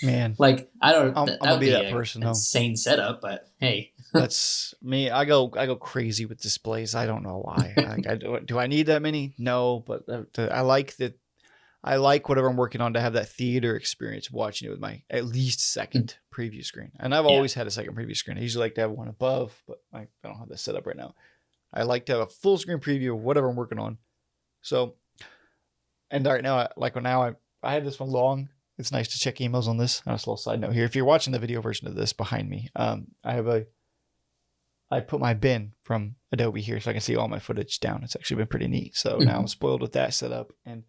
Man, Like I don't. I'm That gonna would be be that an person though. insane setup, but hey. That's me. I go crazy with displays. I don't know why. Like, do I need that many? No, but I like that. I like whatever I'm working on to have that theater experience watching it with my at least second preview screen. And I've Yeah. always had a second preview screen. I usually like to have one above, but I don't have that set up right now. I like to have a full screen preview of whatever I'm working on. So, and right now, I have this one long. It's nice to check emails on this. Just a little side note here. If you're watching the video version of this behind me, I put my bin from Adobe here so I can see all my footage down. It's actually been pretty neat. So now I'm spoiled with that setup, and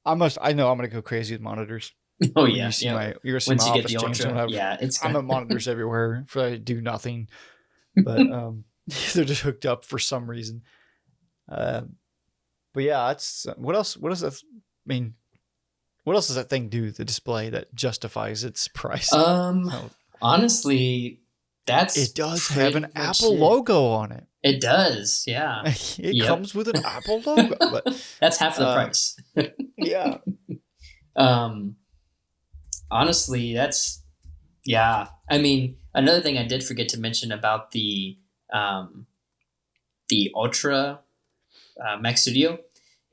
I know I'm gonna go crazy with monitors. Oh When yeah. Yeah. you're gonna see my Once you get office the change. ultra, yeah, it's I'm good. at monitors everywhere for I do nothing, but they're just hooked up for some reason. Uh, but yeah, it's what else? What does that mean? What else does that thing do? The display that justifies its price? Oh, Honestly, that's it does have pretty an much Apple it. logo on it. It does, yeah. It Yep. comes with an Apple logo, but That's half the uh, price. yeah, Um, honestly, that's yeah. I mean, another thing I did forget to mention about um, the Ultra Mac Studio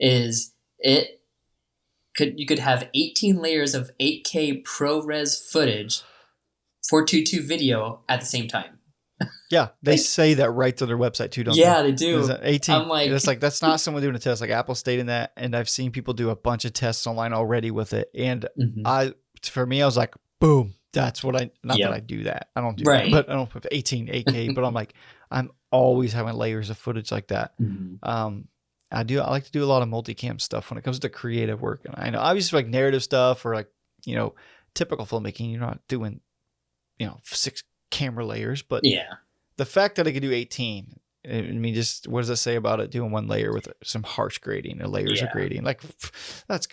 is you could have 18 layers of 8K ProRes footage 422 video at the same time. yeah. They Like, say that right to their website too, don't they? yeah, they Is do. that 18? I'm It's like, like that's not someone doing a test. Like Apple stating that, and I've seen people do a bunch of tests online already with it. And mhm. for me, I was like, boom, that's what I. Not that I Yep, do that. I don't do that, right. but I don't put 18 8K. But I'm like, I'm always having layers of footage like that. Mhm. I like to do a lot of multicam stuff when it comes to creative work, and I know obviously like narrative stuff or like typical filmmaking. You're not doing 6 camera layers, but Yeah, the fact that I could do 18, I mean, just what does that say about it? Doing one layer with some harsh grading or layers of yeah. grading, like that's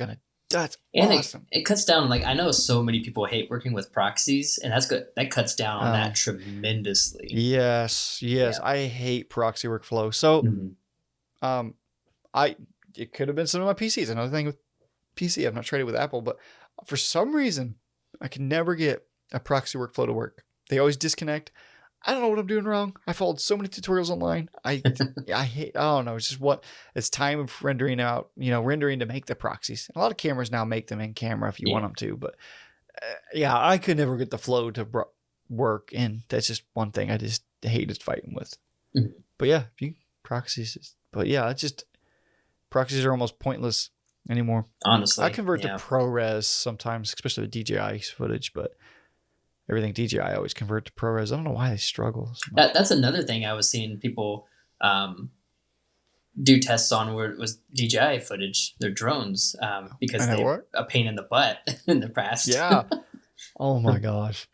And awesome. it cuts down, like, I know so many people hate working with proxies, and that's good. That cuts down on that Oh tremendously. yes, Yeah. I hate proxy workflow. So Mhm. um, I it could have been some of my PCs. Another thing with PC, I've not tried it with Apple, but for some reason, I can never get a proxy workflow to work. They always disconnect. I don't know what I'm doing wrong. I followed so many tutorials online. I hate. I don't know. It's just it's time of rendering out. Rendering to make the proxies. A lot of cameras now make them in camera if you want Yeah. them to, but yeah, I could never get the flow to work, and that's just one thing I just hated fighting with. Mhm. But yeah, proxies. But yeah, it's just proxies are almost pointless anymore. I Honestly, convert to yeah. ProRes sometimes, especially with DJI footage, but everything DJI I always convert to ProRes. I don't know why they struggle so much. That's another thing I was seeing people um, do tests on where it was DJI footage, their drones, because And it they worked? a pain in the butt in the past. Yeah. Oh my gosh.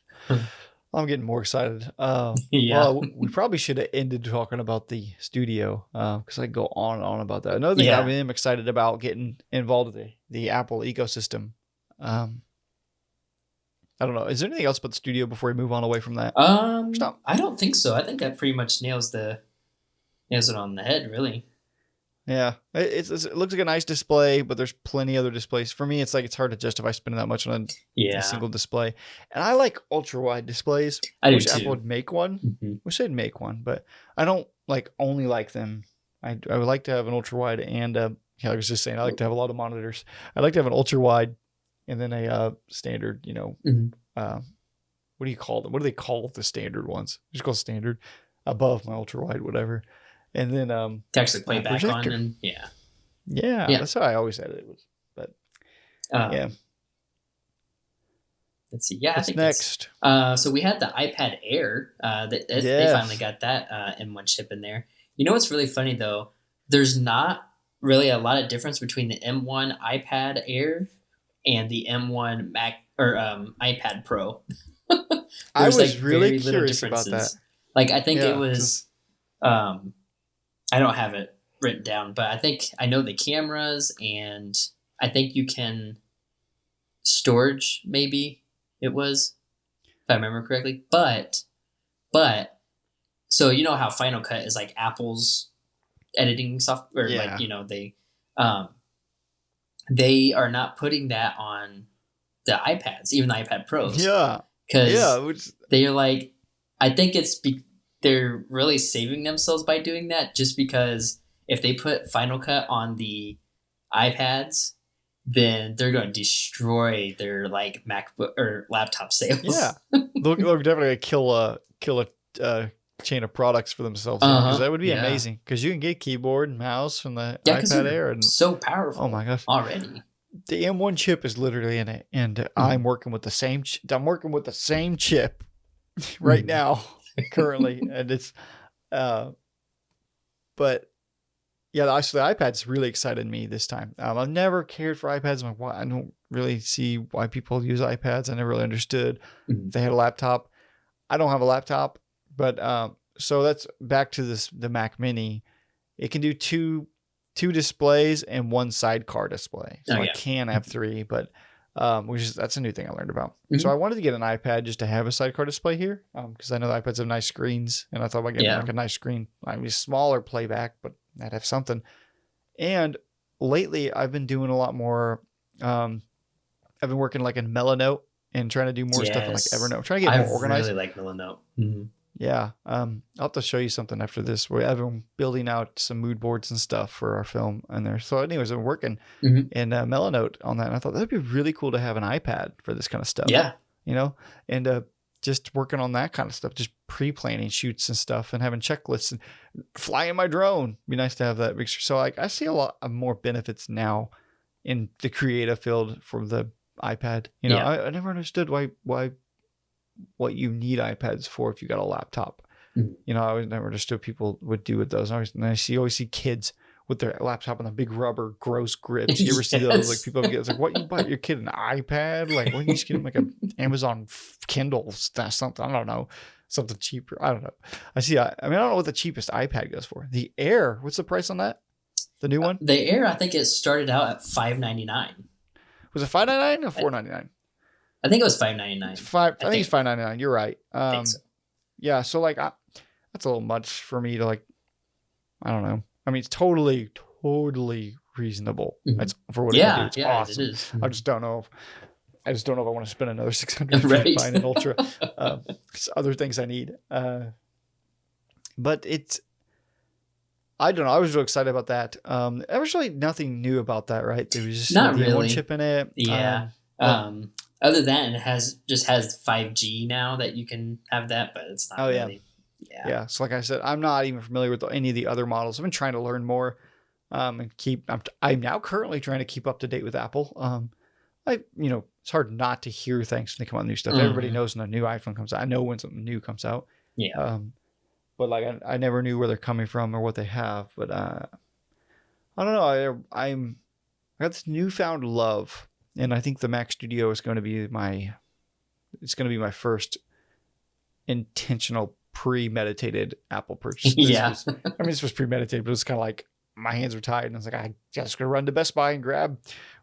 I'm getting more excited. Yeah. Well, we probably should have ended talking about the studio because I go on and on about that. Another thing I Yeah. am excited about getting involved with the Apple ecosystem. Um, I don't know. Is there anything else about the studio before we move on away from that? There's not. I don't think so. I think that pretty much nails it on the head, really. Yeah, it looks like a nice display, but there's plenty other displays. For me, it's like it's hard to justify spending that much on a Yeah, single display. And I like ultra wide displays. I do Wish Apple too. would make one. Hmm. Wish they'd make one, but I don't only like them. I would like to have an ultra wide and yeah, I was just saying I like to have a lot of monitors. I'd like to have an ultra wide and then a standard. Hmm. What do you call them? What do they call the standard ones? Just called standard above my ultra wide, whatever. And then To actually play back on, projector. and yeah, Yeah, yeah. that's how I always said it was. But yeah, Um, let's see. Yeah, I what's think next? so we had the iPad Air. They finally Yes, got that M1 chip in there. You know what's really funny though? There's not really a lot of difference between the M1 iPad Air and the M1 Mac or iPad Pro. I There's like was really very little curious about that. differences. Like I think it Yeah, was because um, I don't have it written down, but I know the cameras, and I think you can storage, maybe it was, if I remember correctly. But so you know how Final Cut is like Apple's editing software, like yeah, they um, they are not putting that on the iPads, even the iPad Pros, Yeah. Yeah. because they're like, I think they're really saving themselves by doing that, just because if they put Final Cut on the iPads, then they're going to destroy their like MacBook or laptop sales. Yeah. They'll definitely kill a chain of products for themselves, because that would be Yeah. amazing, because you can get keyboard and mouse from the Yeah, because iPad they're Air, and so powerful. oh my gosh, already. the M1 chip is literally in it, and I'm working with the same. I'm working with the same chip right now, currently, and it's. But yeah, the iPad's really excited me this time. I've never cared for iPads. I'm like, I don't really see why people use iPads. I never really understood. If they had a laptop. I don't have a laptop, but so that's back to the Mac Mini. It can do two displays and one sidecar display. So I can have three, but that's a new thing I learned about. So I wanted to get an iPad just to have a sidecar display here, because I know the iPads have nice screens, and I thought about getting like a nice screen. I mean, smaller playback, but I'd have something. And lately, I've been doing a lot more. I've been working like in Melanote and trying to do more stuff in like Evernote. I'm trying to get more organized. I really like Melanote. Yeah. I'll have to show you something after this. I've been building out some mood boards and stuff for our film in there. So anyways, I'm working in Melanote on that. And I thought that'd be really cool to have an iPad for this kind of stuff. Yeah. You know, and just working on that kind of stuff, just pre-planning shoots and stuff and having checklists and flying my drone. Be nice to have that mixture. So like I see a lot of more benefits now in the creative field for the iPad. You know, I never understood why what you need iPads for if you got a laptop. You know, I always never understood what people would do with those. I always see kids with their laptop and the big rubber gross grips. You ever see those? Like people get, it's like, what, you buy your kid an iPad? Like, what, you just get him like an Amazon Kindle something? I don't know, something cheaper. I don't know. I don't know what the cheapest iPad goes for. The Air, what's the price on that? The new one? The Air, I think it started out at $599. Was it $599 or $499? I think it was $599. I think it's $599. You're right. I think so. Yeah, so like that's a little much for me to like. I don't know. I mean, it's totally reasonable. That's for what it can do. It's awesome. It is. I just don't know if I want to spend another $600 buying an Ultra. Other things I need. But I don't know. I was really excited about that. There was really nothing new about that, right? There was just not really one chip in it. Yeah. Other than it has 5G now that you can have that, but it's not really. Yeah. So like I said, I'm not even familiar with any of the other models. I've been trying to learn more, and I'm now currently trying to keep up to date with Apple. It's hard not to hear things when they come out with new stuff. Everybody knows when a new iPhone comes out. I know when something new comes out. Yeah. But like I never knew where they're coming from or what they have. But I don't know. I got this newfound love. And I think the Mac Studio is going to be my first intentional premeditated Apple purchase. This was premeditated, but it was kind of like my hands were tied and I was like, I just going to run to Best Buy and grab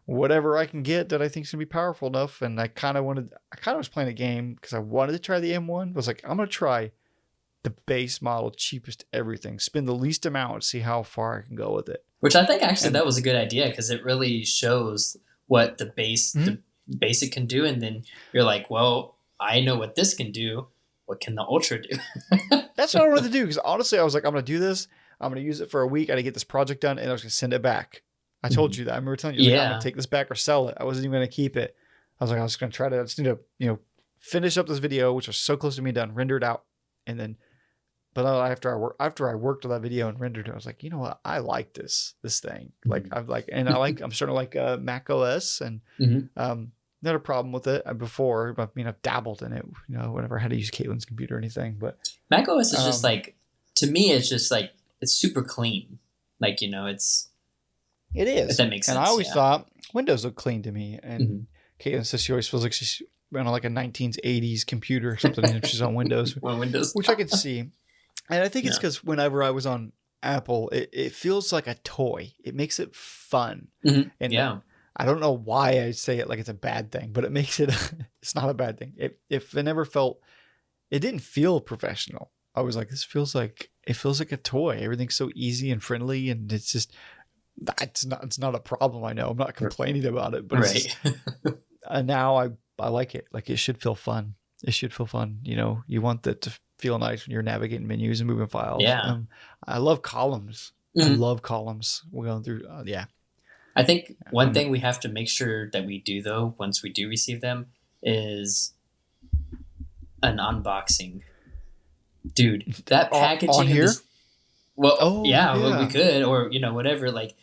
whatever I can get that I think is going to be powerful enough. And I kind of was playing a game because I wanted to try the M1. I was like, I'm going to try the base model, cheapest everything, spend the least amount, see how far I can go with it. Which I think actually that was a good idea because it really shows what the basic can do, and then you're like, well, I know what this can do. What can the Ultra do? That's what I wanted to do because honestly, I was like, I'm going to do this. I'm going to use it for a week. I got to get this project done, and I was going to send it back. I told you that. I remember telling you, I'm going to take this back or sell it. I wasn't even going to keep it. I was like, I was going to try to. I just need to, finish up this video, which was so close to me done, render it out, and then. But after I worked on that video and rendered it, I was like, you know what? I like this thing. Like I'm starting to like Mac OS and not a problem with it before. I mean, I've dabbled in it, whenever I had to use Caitlin's computer or anything. But Mac OS is just like, to me, it's just like it's super clean. Like it is. If that makes sense. And I always thought Windows looked clean to me. And Caitlin says she always feels like she's on like a 1980s computer or something. And she's on Windows, which I could see. And I think it's because whenever I was on Apple, it feels like a toy. It makes it fun. And I don't know why I say it like it's a bad thing, but it makes it, it's not a bad thing. It didn't feel professional. I was like, it feels like a toy. Everything's so easy and friendly. And it's just It's not a problem. I know. I'm not complaining about it, but it's Right. just, now I like it. Like, it should feel fun. It should feel fun. You know, you want that to feel nice when you're navigating menus and moving files. Yeah. I love columns. I Mhm. love columns. We're going through. Yeah. I think one Um, thing we have to make sure that we do, though, once we do receive them, is an unboxing. Dude, that on packaging of here. this. Well, Oh yeah, well, we yeah, could, or whatever. Like,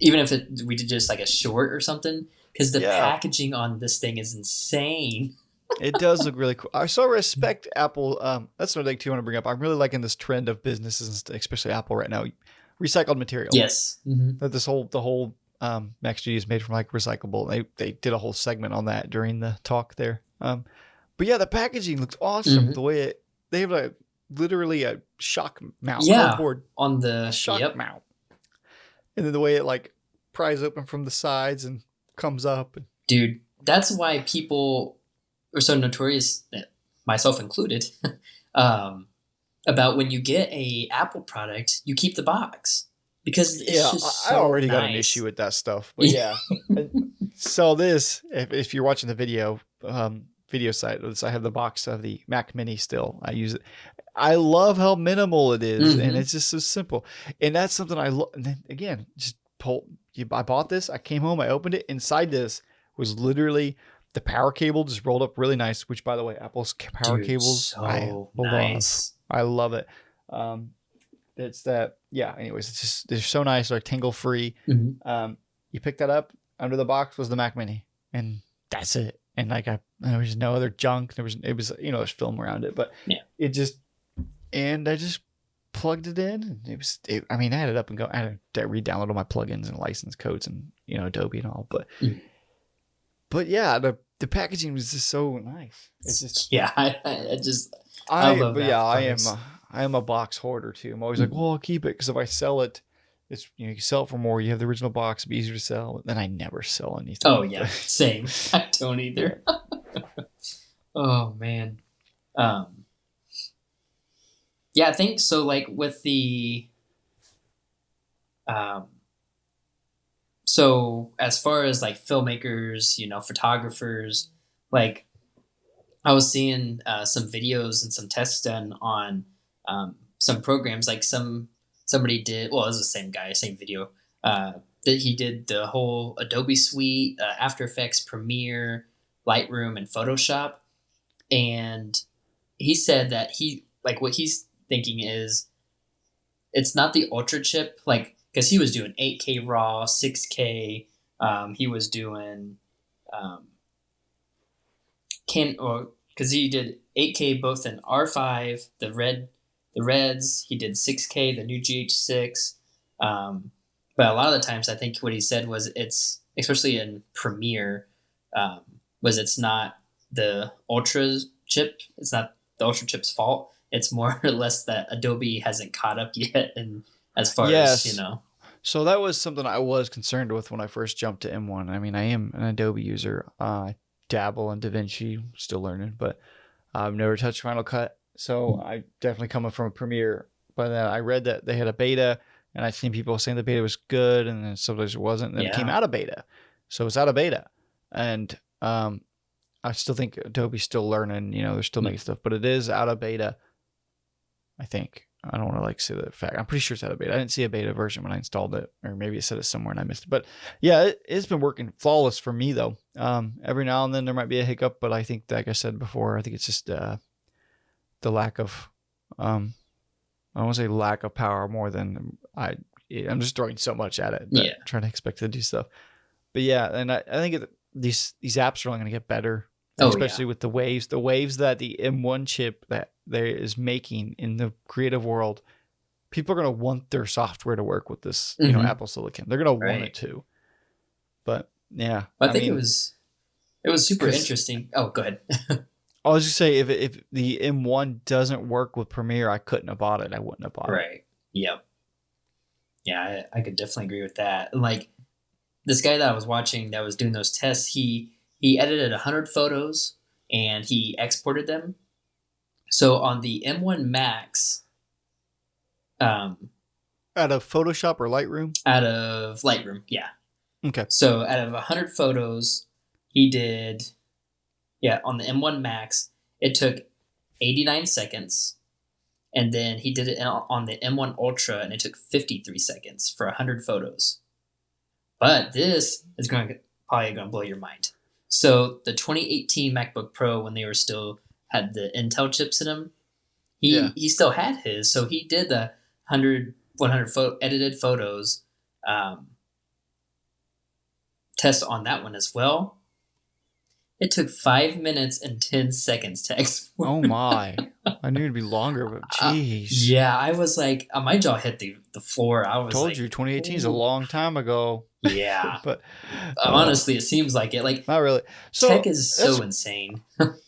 even if we did just like a short or something, because the yeah. packaging on this thing is insane. It does look really cool. I so respect Apple. That's another thing too I want to bring up. I'm really liking this trend of businesses, especially Apple right now, recycled material. Yes. Mm-hmm. That the whole Mac Studio is made from like recyclable. They did a whole segment on that during the talk there. But yeah, the packaging looks awesome. Mm-hmm. The way they have like literally a shock mount, Yeah. cardboard On the shock yep, mount, and then the way it like pries open from the sides and comes up. dude. That's why people are so notorious, myself included, um, about when you get a Apple product, you keep the box because it's Yeah, just I so already got an nice. issue with that stuff, but yeah. So this, if you're watching the video site, I have the box of the Mac Mini still. I use it. I love how minimal it is, and Mm-hmm. it's just so simple. And that's something I love. And then again, just pull. I bought this. I came home. I opened it. Inside this was literally the power cable just rolled up really nice. Which, by the way, Apple's power Dude, cables I so love. nice. I love it. Um, it's that. Yeah. Anyways, it's just they're so nice. They're tangle free. Mm-hmm. You pick that up. Under the box was the Mac Mini, and that's it. And like there was no other junk. It was there's film around it, but Yeah. it just and I just plugged it in. And I mean, I had it up and go. I had to re-download all my plugins and license codes and Adobe and all. Mm. But yeah, the packaging was just so nice. It's just Yeah, I love but yeah, Apple products. I am a box hoarder too. I'm always like, Mhm. well, I'll keep it because if I sell it, it's you sell it for more. You have the original box, it'd be easier to sell. But then I never sell anything. Oh yeah, same. I don't Yeah. either. Oh man. Um, yeah, I think so. Like with the um, so as far as like filmmakers, photographers, like I was seeing some videos and some tests done on some programs. Like somebody did. Well, it was the same guy, same video. Uh, that he did the whole Adobe suite, After Effects, Premiere, Lightroom, and Photoshop. And he said that what he's thinking is it's not the ultra chip, like because he was doing 8K raw, 6K. He was doing um, can or because he did 8K both in R5, the Reds. He did 6K, the new GH6. But a lot of the times, I think what he said was it's especially in Premiere, um, was it's not the Ultra chip. It's not the Ultra chip's fault. It's more or less that Adobe hasn't caught up yet, and as far as Yes. So that was something I was concerned with when I first jumped to M1. I mean, I am an Adobe user. I dabble in DaVinci, still learning, but I've never touched Final Cut. So I definitely coming from a Premiere. But then I read that they had a beta, and I've seen people saying the beta was good, and then sometimes it wasn't. And then it came Yeah. out of beta, so it's out of beta, and I still think Adobe's still learning. They're still making stuff, but it is out of beta. I think. I don't want to like say the fact. I'm pretty sure it's out of beta. I didn't see a beta version when I installed it, or maybe it said it somewhere and I missed it. But yeah, it's been working flawless for me though. Every now and then there might be a hiccup, but I think, like I said before, I think it's just the lack of, I don't want to say lack of power more than I'm just throwing so much at it that Yeah. I'm trying to expect to do stuff. But yeah, and I think these apps are only going to get better. Oh Especially yeah. with the waves that the M1 chip that there is making in the creative world, people are going to want their software to work with this, Mm-hmm. Apple Silicon. They're going to want it Right. to. But yeah, I think it was super because interesting. Oh, go ahead. I was just say if the M1 doesn't work with Premiere, I couldn't have bought it. I wouldn't have bought it. Right. Yep. Yeah, I could definitely agree with that. And like this guy that I was watching that was doing those tests, he edited 100 photos and he exported them. So on the M1 Max, um, Out of Photoshop or Lightroom? out of Lightroom. Yeah. Okay. So out of 100 photos, he did, on the M1 Max, it took 89 seconds. And then he did it on the M1 Ultra, and it took 53 seconds for 100 photos. But this is probably going to blow your mind. So the 2018 MacBook Pro, when they were still had the Intel chips in them, he still had his. So he did the 100 edited photos test on that one as well. It took 5 minutes and 10 seconds to export. Oh my! I knew it'd be longer, but jeez. Yeah, I was like, my jaw hit the floor. I was Told you, 2018 is a long time ago. Yeah, but honestly, it seems like it. Like, not really. So tech is so insane.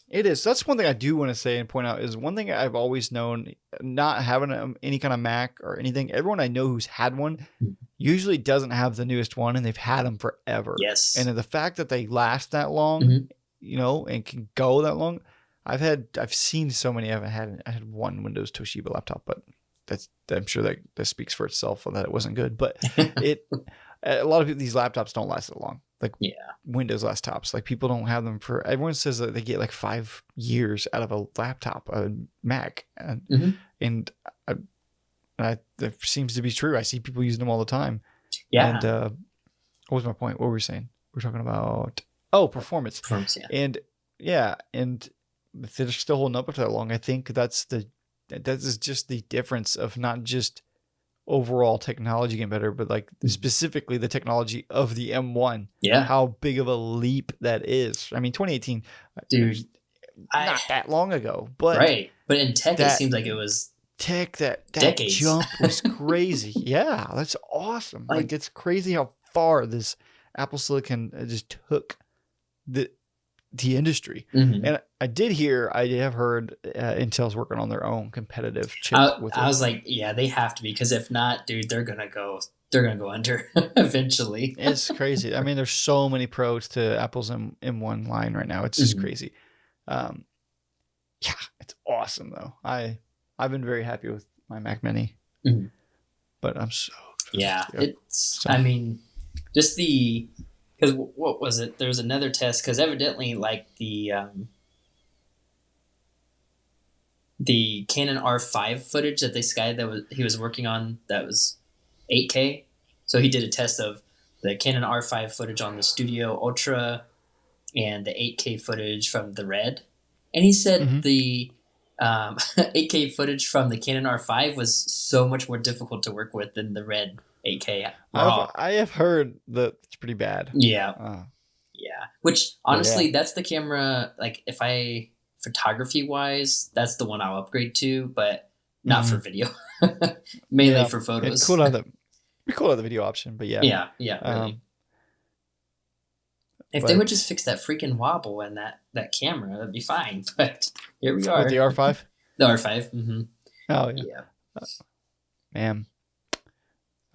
It is. That's one thing I do want to say and point out is one thing I've always known, not having any kind of Mac or anything. Everyone I know who's had one usually doesn't have the newest one, and they've had them forever. Yes. And the fact that they last that long, and can go that long. I've seen so many. I had one Windows Toshiba laptop, but I'm sure that speaks for itself that it wasn't good. But a lot of these laptops don't last that long. Like Windows laptops, like people don't have them for. Everyone says that they get like 5 years out of a laptop, a Mac, and that seems to be true. I see people using them all the time. Yeah. And what was my point? What were we saying? We're talking about performance. Performance, yeah. And if they're still holding up for that long, I think that is just the difference of not just overall technology getting better, but like specifically the technology of the M1. Yeah. How big of a leap that is. I mean, 2018, dude, not that long ago, but right. But in tech, it seems like it was tech. That decades. Jump was crazy. Yeah, that's awesome. Like it's crazy how far this Apple Silicon just took the industry. And I have heard Intel's working on their own competitive chip. I was like, yeah, they have to be, because if not, dude, they're gonna go under eventually. It's crazy. I mean, there's so many pros to Apple's M1 line right now. It's just crazy. Yeah, it's awesome though. I've been very happy with my Mac Mini, but I'm so it's. I mean, just because what was it? There was another test, because evidently, like the Canon R5 footage that he was working on, that was 8K. So he did a test of the Canon R5 footage on the Studio Ultra and the 8K footage from the Red, and he said the 8K footage from the Canon R5 was so much more difficult to work with than the Red 8K RAW. I have heard that it's pretty bad. Yeah. Which honestly, that's the camera. Like, if photography wise, that's the one I'll upgrade to, but not for video. Mainly for photos. It's cool to have the video option, but yeah. Really. If they would just fix that freaking wobble in that camera, that'd be fine. But here we are. With the R5? The R5. Oh yeah. Man.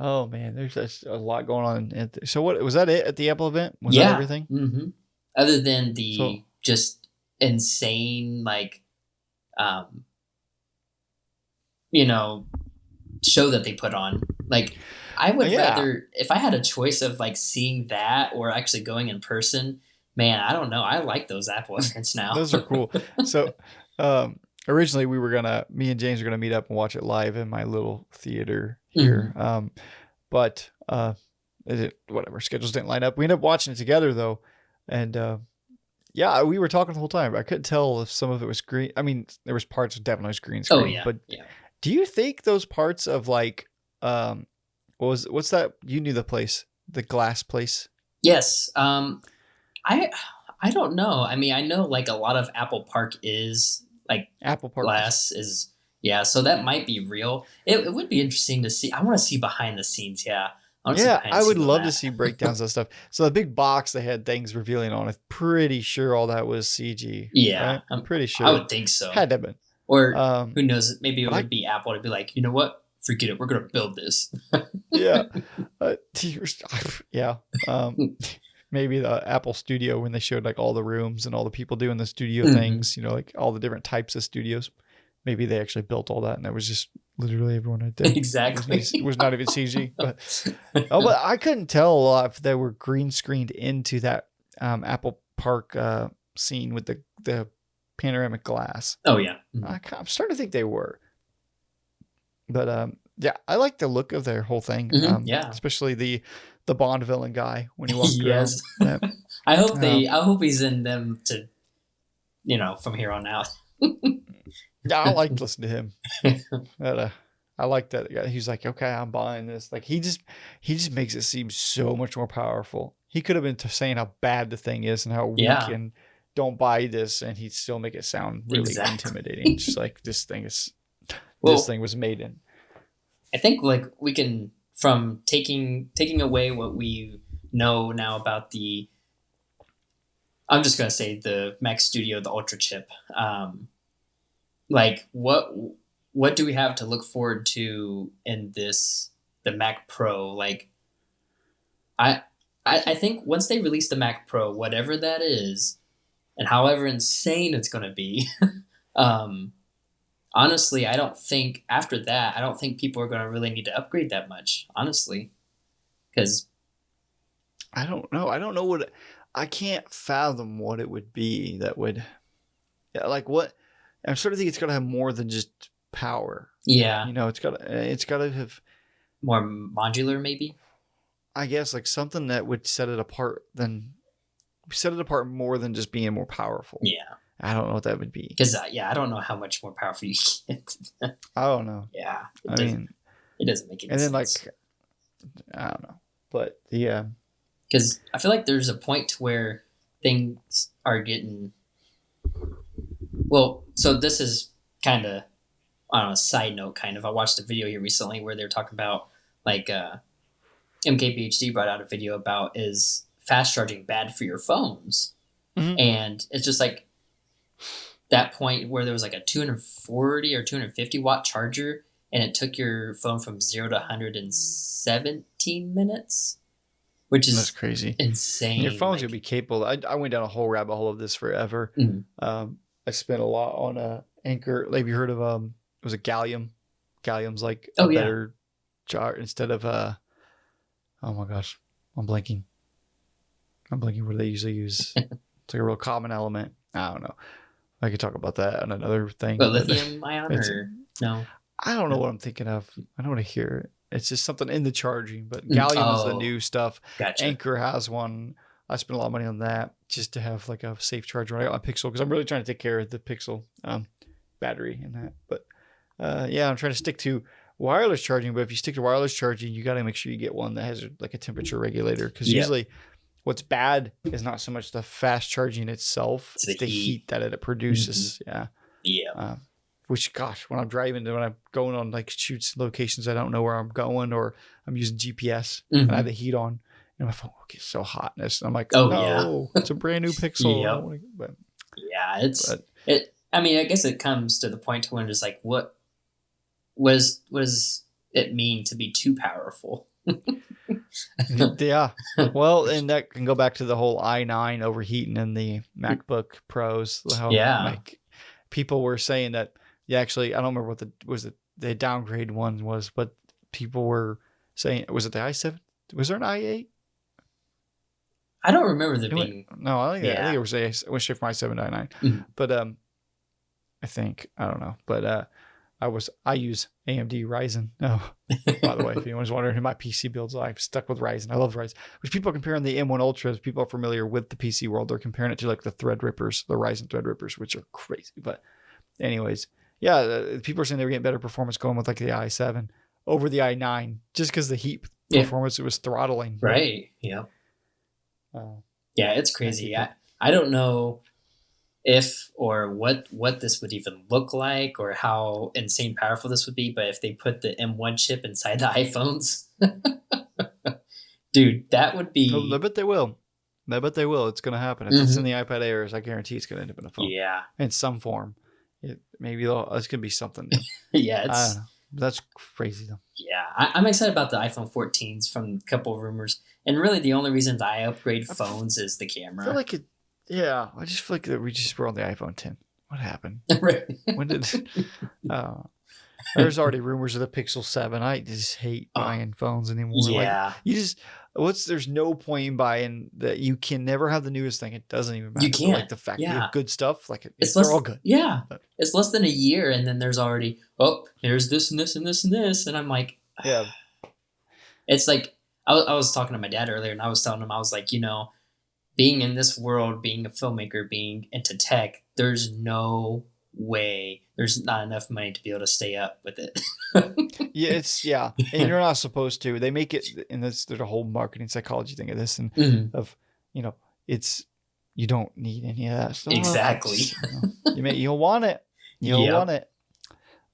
Oh man, there's a lot going on. So what was that? It at the Apple event? Was that everything? Other than the just insane, like, show that they put on. Like, I would rather, if I had a choice of like seeing that or actually going in person, man, I don't know. I like those Apple events now. Those are cool. So, originally me and James were gonna meet up and watch it live in my little theater here. But whatever, schedules didn't line up. We ended up watching it together though, and we were talking the whole time. I couldn't tell if some of it was green. I mean, there was parts of definitely was green screen. But do you think those parts of like what's that? You knew the place, the glass place. Yes. I don't know. I mean, I know like a lot of Apple Park is like Apple Park glass is. Yeah, so that might be real. It would be interesting to see. I want to see behind the scenes. Yeah. I would love to see breakdowns of stuff. So the big box they had things revealing on, I'm pretty sure all that was CG. Yeah. Right? I'm pretty sure. I would think so. Had to have been. Or who knows? Maybe it would be Apple to be like, you know what? Forget it. We're going to build this. Yeah. Maybe the Apple Studio, when they showed like all the rooms and all the people doing the studio things, like all the different types of studios. maybe they actually built all that, and that was just literally everyone right there. Exactly. It was not even CG. But I couldn't tell if they were green screened into that Apple Park scene with the panoramic glass. Oh yeah. I'm starting to think they were. But yeah, I like the look of their whole thing. Yeah. Especially the Bond villain guy when he walked Yes. around. I hope he's in them to, from here on out. Yeah, I like listening to him. But, I like that. He's like, okay, I'm buying this. Like he just makes it seem so much more powerful. He could have been saying how bad the thing is and how weak and don't buy this, and he'd still make it sound really intimidating. Just like this thing was made in. I think like we can, from taking away what we know now about I'm just gonna say the Mac Studio, the Ultra chip. Like what do we have to look forward to in the Mac Pro? Like I think once they release the Mac Pro, whatever that is, and however insane it's gonna be, honestly, I don't think after that, people are gonna really need to upgrade that much, honestly. Because I don't know. I don't know I can't fathom what it would be that would, like what. I'm sort of think it's got to have more than just power. Yeah. It's got to have more modular, maybe. I guess like something that would set it apart more than just being more powerful. Yeah. I don't know what that would be. Because I don't know how much more powerful you get. I don't know. Yeah. It doesn't make any sense. And then like, I don't know, but yeah. Because I feel like there's a point where things are getting. Well, so this is kind of on a side note, kind of. I watched a video here recently where they're talking about like MKBHD brought out a video about is fast charging bad for your phones, and it's just like that point where there was like a 240 or 250 watt charger, and it took your phone from 0 to 100 in 17 minutes. Which is that's crazy, insane. And your phone's gonna be capable. I went down a whole rabbit hole of this forever. I spent a lot on Anchor. Have you heard of it was a Gallium? Gallium's like a better chart instead of oh my gosh, I'm blanking what they usually use. It's like a real common element. I don't know. I could talk about that on another thing. But lithium ion or no? I don't know what I'm thinking of. I don't want to hear it. It's just something in the charging, but Gallium is the new stuff. Gotcha. Anchor has one. I spent a lot of money on that just to have like a safe charger. I got my Pixel because I'm really trying to take care of the Pixel battery and that. But I'm trying to stick to wireless charging. But if you stick to wireless charging, you got to make sure you get one that has like a temperature regulator, because usually what's bad is not so much the fast charging itself; it's the heat that it produces. Yeah. Which, gosh, when I'm driving, when I'm going on like shoots locations, I don't know where I'm going, or I'm using GPS and I have the heat on, and my phone gets so hot. And I'm like, it's a brand new Pixel. But I mean, I guess it comes to the point to when it's like, what was it mean to be too powerful? Yeah. Well, and that can go back to the whole i9 overheating in the MacBook Pros. How, like, people were saying that. Yeah, actually, I don't remember what the downgrade one was, but people were saying, was it the i7? Was there an i8? I don't remember there being. No, I think it was straight from i7 to i9. But I think, I don't know, but I use AMD Ryzen. Oh, by the way, if anyone's wondering who my PC builds, I'm stuck with Ryzen. I love Ryzen. Which people are comparing the M1 Ultras. People are familiar with the PC world. They're comparing it to like the Threadrippers, the Ryzen Threadrippers, which are crazy. But anyways. Yeah, people are saying they were getting better performance going with like the i7 over the i9 just because the heat performance it was throttling. Right. Yeah. It's crazy. I don't know if or what this would even look like or how insane powerful this would be, but if they put the M1 chip inside the iPhones, dude, that would be. I bet they will. It's going to happen. If it's in the iPad Airs, I guarantee it's going to end up in a phone. Yeah. In some form. Maybe this could be something. That's crazy though. Yeah, I'm excited about the iPhone 14s from a couple of rumors, and really the only reason that I upgrade phones is the camera. I feel like I just feel like we just were on the iPhone 10. what happened? Right. When did? Uh, there's already rumors of the Pixel 7. I just hate buying phones anymore. Like Yeah. you just there's no point in buying that. You can never have the newest thing. It doesn't even matter. You But like can't. the fact you Yeah. have good stuff, like It's they're less. all good. Yeah. But, It's less than a year, and then there's already here's this and this and this and this, and I'm like, yeah. it's like I was talking to my dad earlier, and I was telling him, I was like, being in this world, being a filmmaker, being into tech, there's no way, there's not enough money to be able to stay up with it. Yeah, and you're not supposed to. They make it, and there's a whole marketing psychology thing of this, and Mhm. of it's you don't need any of that stuff. Exactly. You'll want it. You'll Yep. want it.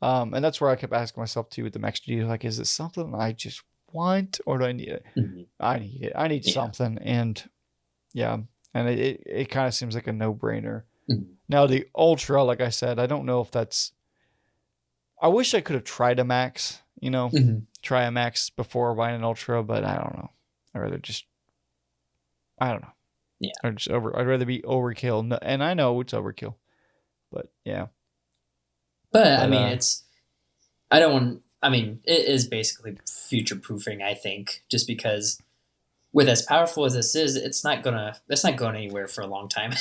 And that's where I kept asking myself too with the Mac Studio, like, is it something I just want, or do I need it? Mhm. I need it. I need something, and and it kind of seems like a no-brainer. Mhm. Now the Ultra, like I said, I don't know if that's. I wish I could have tried a Max, Mhm. try a Max before buying an Ultra, but I don't know. I'd rather I don't know. Yeah. I'd rather be overkill. No, and I know it's overkill, but yeah. But I mean, it is basically future proofing, I think, just because with as powerful as this is, it's not going anywhere for a long time.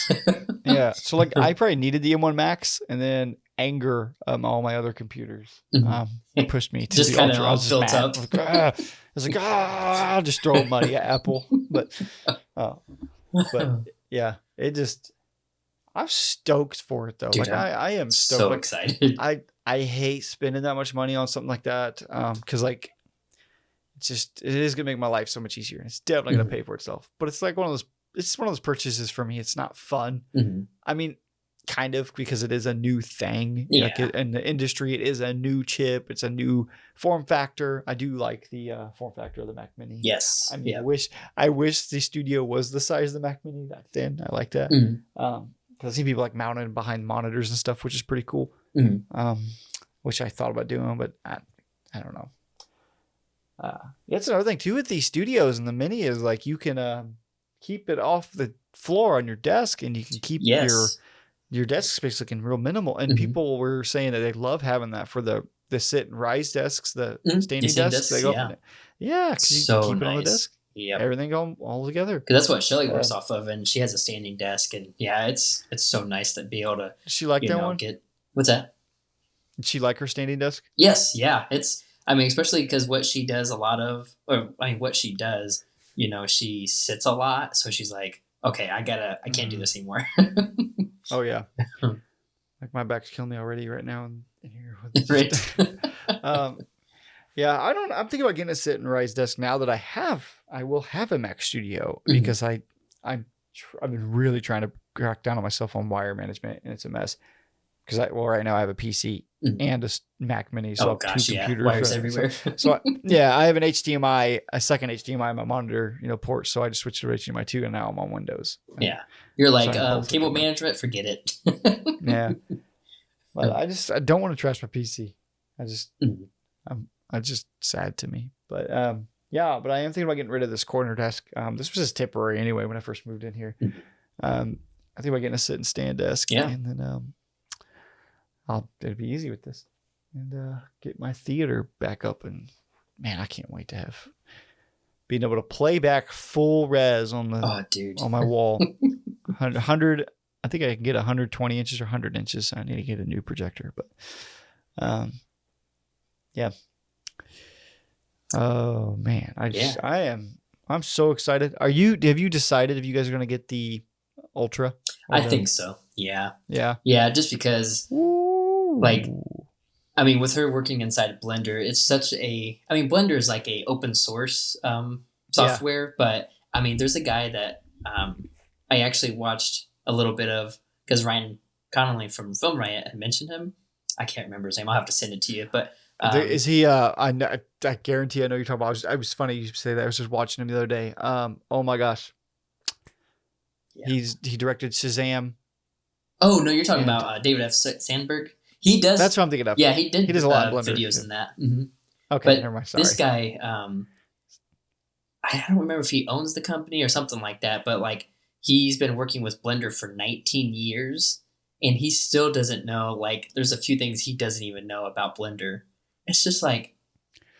Yeah. So like I probably needed the M1 Max, and then anger all my other computers pushed me to just the kind of Ultra. I all was just built mad. up. I was like, I'll just throw money at Apple. But yeah, I'm stoked for it though. Dude, like I am stoked. So like, excited. I hate spending that much money on something like that. Cause like it is gonna make my life so much easier. And it's definitely gonna pay for itself. But it's like one of those purchases for me. It's not fun. Mm-hmm. I mean, kind of, because it is a new thing. Yeah. Like in the industry, it is a new chip. It's a new form factor. I do like the form factor of the Mac Mini. Yes. I mean, I wish the Studio was the size of the Mac Mini, that thin. I like that. Mm-hmm. Because I see people like mounted behind monitors and stuff, which is pretty cool. Mm-hmm. Which I thought about doing, but I don't know. That's another thing too with these Studios and the Mini is like you can keep it off the floor on your desk, and you can keep your desk space looking real minimal. And people were saying that they love having that for the sit and rise desks, the standing desks. They go because you can keep it on the desk. Yeah, everything all together. Because that's what Shelly works off of, and she has a standing desk, and it's so nice to be able to. Does she like that one? What's that? Did she like her standing desk? Yes, yeah. Especially because what she does what she does, she sits a lot, so she's like, okay, I can't do this anymore. Oh yeah. Like my back's killing me already right now in here. Right. Yeah, I'm thinking about getting a sit and rise desk now that I will have a Mac Studio, because I've been really trying to crack down on myself on wire management, and it's a mess. Because right now I have a PC and a Mac Mini, so I have two computers. Wires everywhere. So I have a second HDMI on my monitor, port. So I just switched to HDMI 2, and now I'm on Windows. Yeah, you're like cable management. Forget it. Yeah, but I don't want to trash my PC. I'm just sad to me. But but I am thinking about getting rid of this corner desk. This was just temporary anyway when I first moved in here. I think about getting a sit and stand desk. Yeah, and then it'll be easy with this, and get my theater back up. And man, I can't wait to have being able to play back full res on my wall. 100. I think I can get 120 inches or 100 inches. I need to get a new projector, but yeah. Oh man, I'm so excited. Have you decided if you guys are gonna get the Ultra? I think so. Yeah. Yeah. Just because, with her working inside Blender, it's Blender is like a open source software, but there's a guy that I actually watched a little bit of, because Ryan Connolly from Film Riot had mentioned him. I can't remember his name. I'll have to send it to you, but. Is he? I guarantee I know you're talking about. I was funny you say that. I was just watching him the other day. Oh my gosh. Yeah. He directed Shazam. Oh no, you're talking about David F. Sandberg. He does. That's what I'm thinking of. Yeah, he did. He does a lot of Blender videos in that. Mm-hmm. Okay, but never mind. Sorry. This guy, I don't remember if he owns the company or something like that, but he's been working with Blender for 19 years. and he still doesn't know. Like, there's a few things he doesn't even know about Blender. It's just like,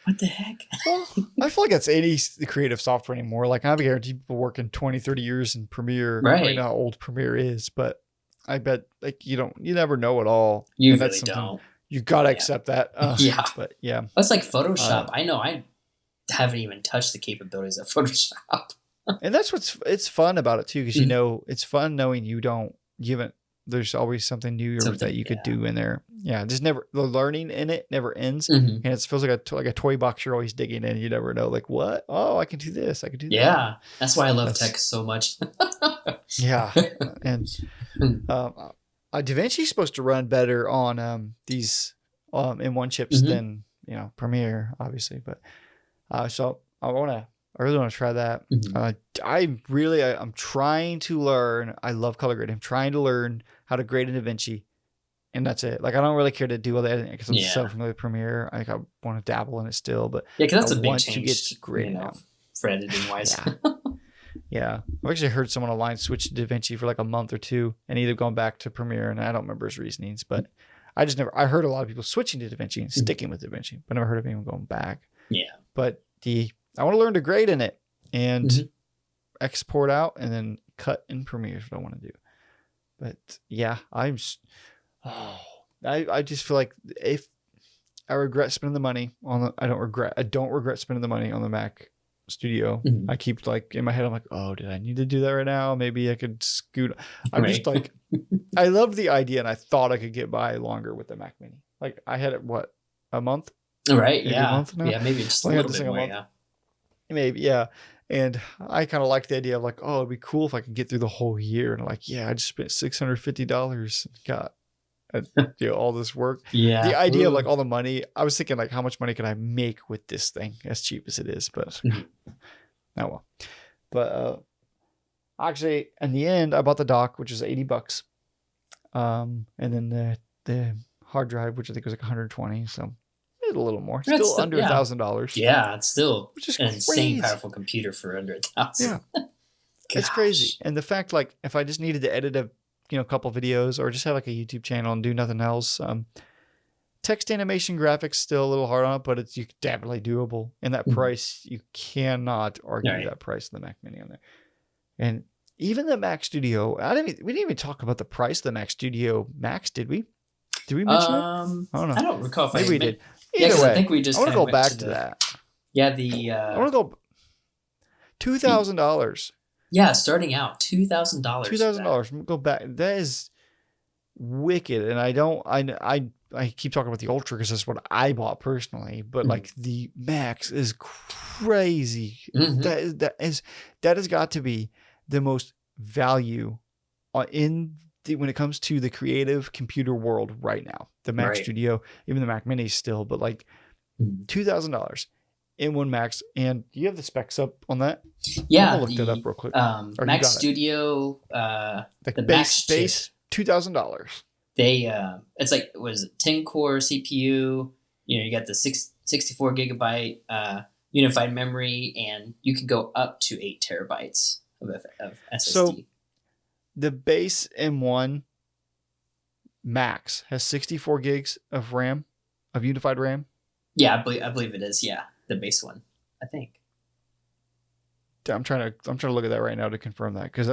what the heck? Well, I feel like that's any creative software anymore. Like, I guarantee people working 20, 30 years in Premiere. I don't know how old Premiere is, but I bet like you never know it all. You and really that's something don't. you gotta accept that. Yeah. But yeah. That's like Photoshop. I know I haven't even touched the capabilities of Photoshop. And that's it's fun about it too, because you know it's fun knowing you haven't. There's always something new that you could do in there. Yeah, just never the learning in it never ends, and it feels like a toy box you're always digging in. You never know, like what? Oh, I can do this. I can do that. Yeah, that's why I love tech so much. Yeah, and DaVinci's supposed to run better on these M1 chips than Premiere, obviously. But so I really want to try that. I'm trying to learn. I love color grading. I'm trying to learn how to grade in DaVinci, and that's it. Like, I don't really care to do all the editing because I'm so familiar with Premiere. I want to dabble in it still, but because that's a big change to get for editing wise. Yeah. I've actually heard someone online switch to DaVinci for like a month or two and either gone back to Premiere, and I don't remember his reasonings, but I heard a lot of people switching to DaVinci and sticking with DaVinci, but I never heard of anyone going back. Yeah. But I want to learn to grade in it and export out and then cut in Premiere is what I want to do. But yeah, I just feel like if I regret spending the money on I don't regret spending the money on the Mac Studio. I keep like in my head, I'm like, oh, did I need to do that right now? Maybe I could scoot. I'm just like, I love the idea, and I thought I could get by longer with the Mac Mini. Like, I had it a month? Right. Maybe a month now? Yeah, maybe just a little bit more. Yeah. Maybe, yeah. And I kind of like the idea of like, oh, it'd be cool if I could get through the whole year. And like, yeah, I just spent $650 and got all this work. Yeah. The idea of like all the money, I was thinking like, how much money can I make with this thing, as cheap as it is? But oh well. But actually, in the end, I bought the dock, which is $80. And then the hard drive, which I think was like 120. So a little more, still under $1,000. Yeah, it's still an insane powerful computer for under $1,000. Yeah, it's crazy. And the fact, like, if I just needed to edit a couple videos or just have like a YouTube channel and do nothing else, text animation graphics still a little hard on it, but it's definitely doable. And that price, you cannot argue that price of the Mac Mini on there. And even the Mac Studio, we didn't even talk about the price of the Mac Studio Max, did we? Did we mention it? I don't know. I don't recall if maybe we did. Either way, I think we just. I want to go back to that. Yeah, I want to go $2,000. Yeah, starting out $2,000. $2,000. Go back. That is wicked, and I keep talking about the Ultra because that's what I bought personally. But like the Max is crazy. That has got to be the most value when it comes to the creative computer world right now. The Mac Studio, even the Mac Mini still, but like $2,000 in one Max. And do you have the specs up on that? Yeah, I'll look that up real quick. Mac Studio, the base $2,000. It's like, was it 10 core CPU? You got the 64 gigabyte unified memory, and you can go up to 8 terabytes of SSD. So the base M1 Max has 64 gigs of RAM, of unified RAM. Yeah, I believe it is. Yeah, the base one, I think. I'm trying to look at that right now to confirm that, because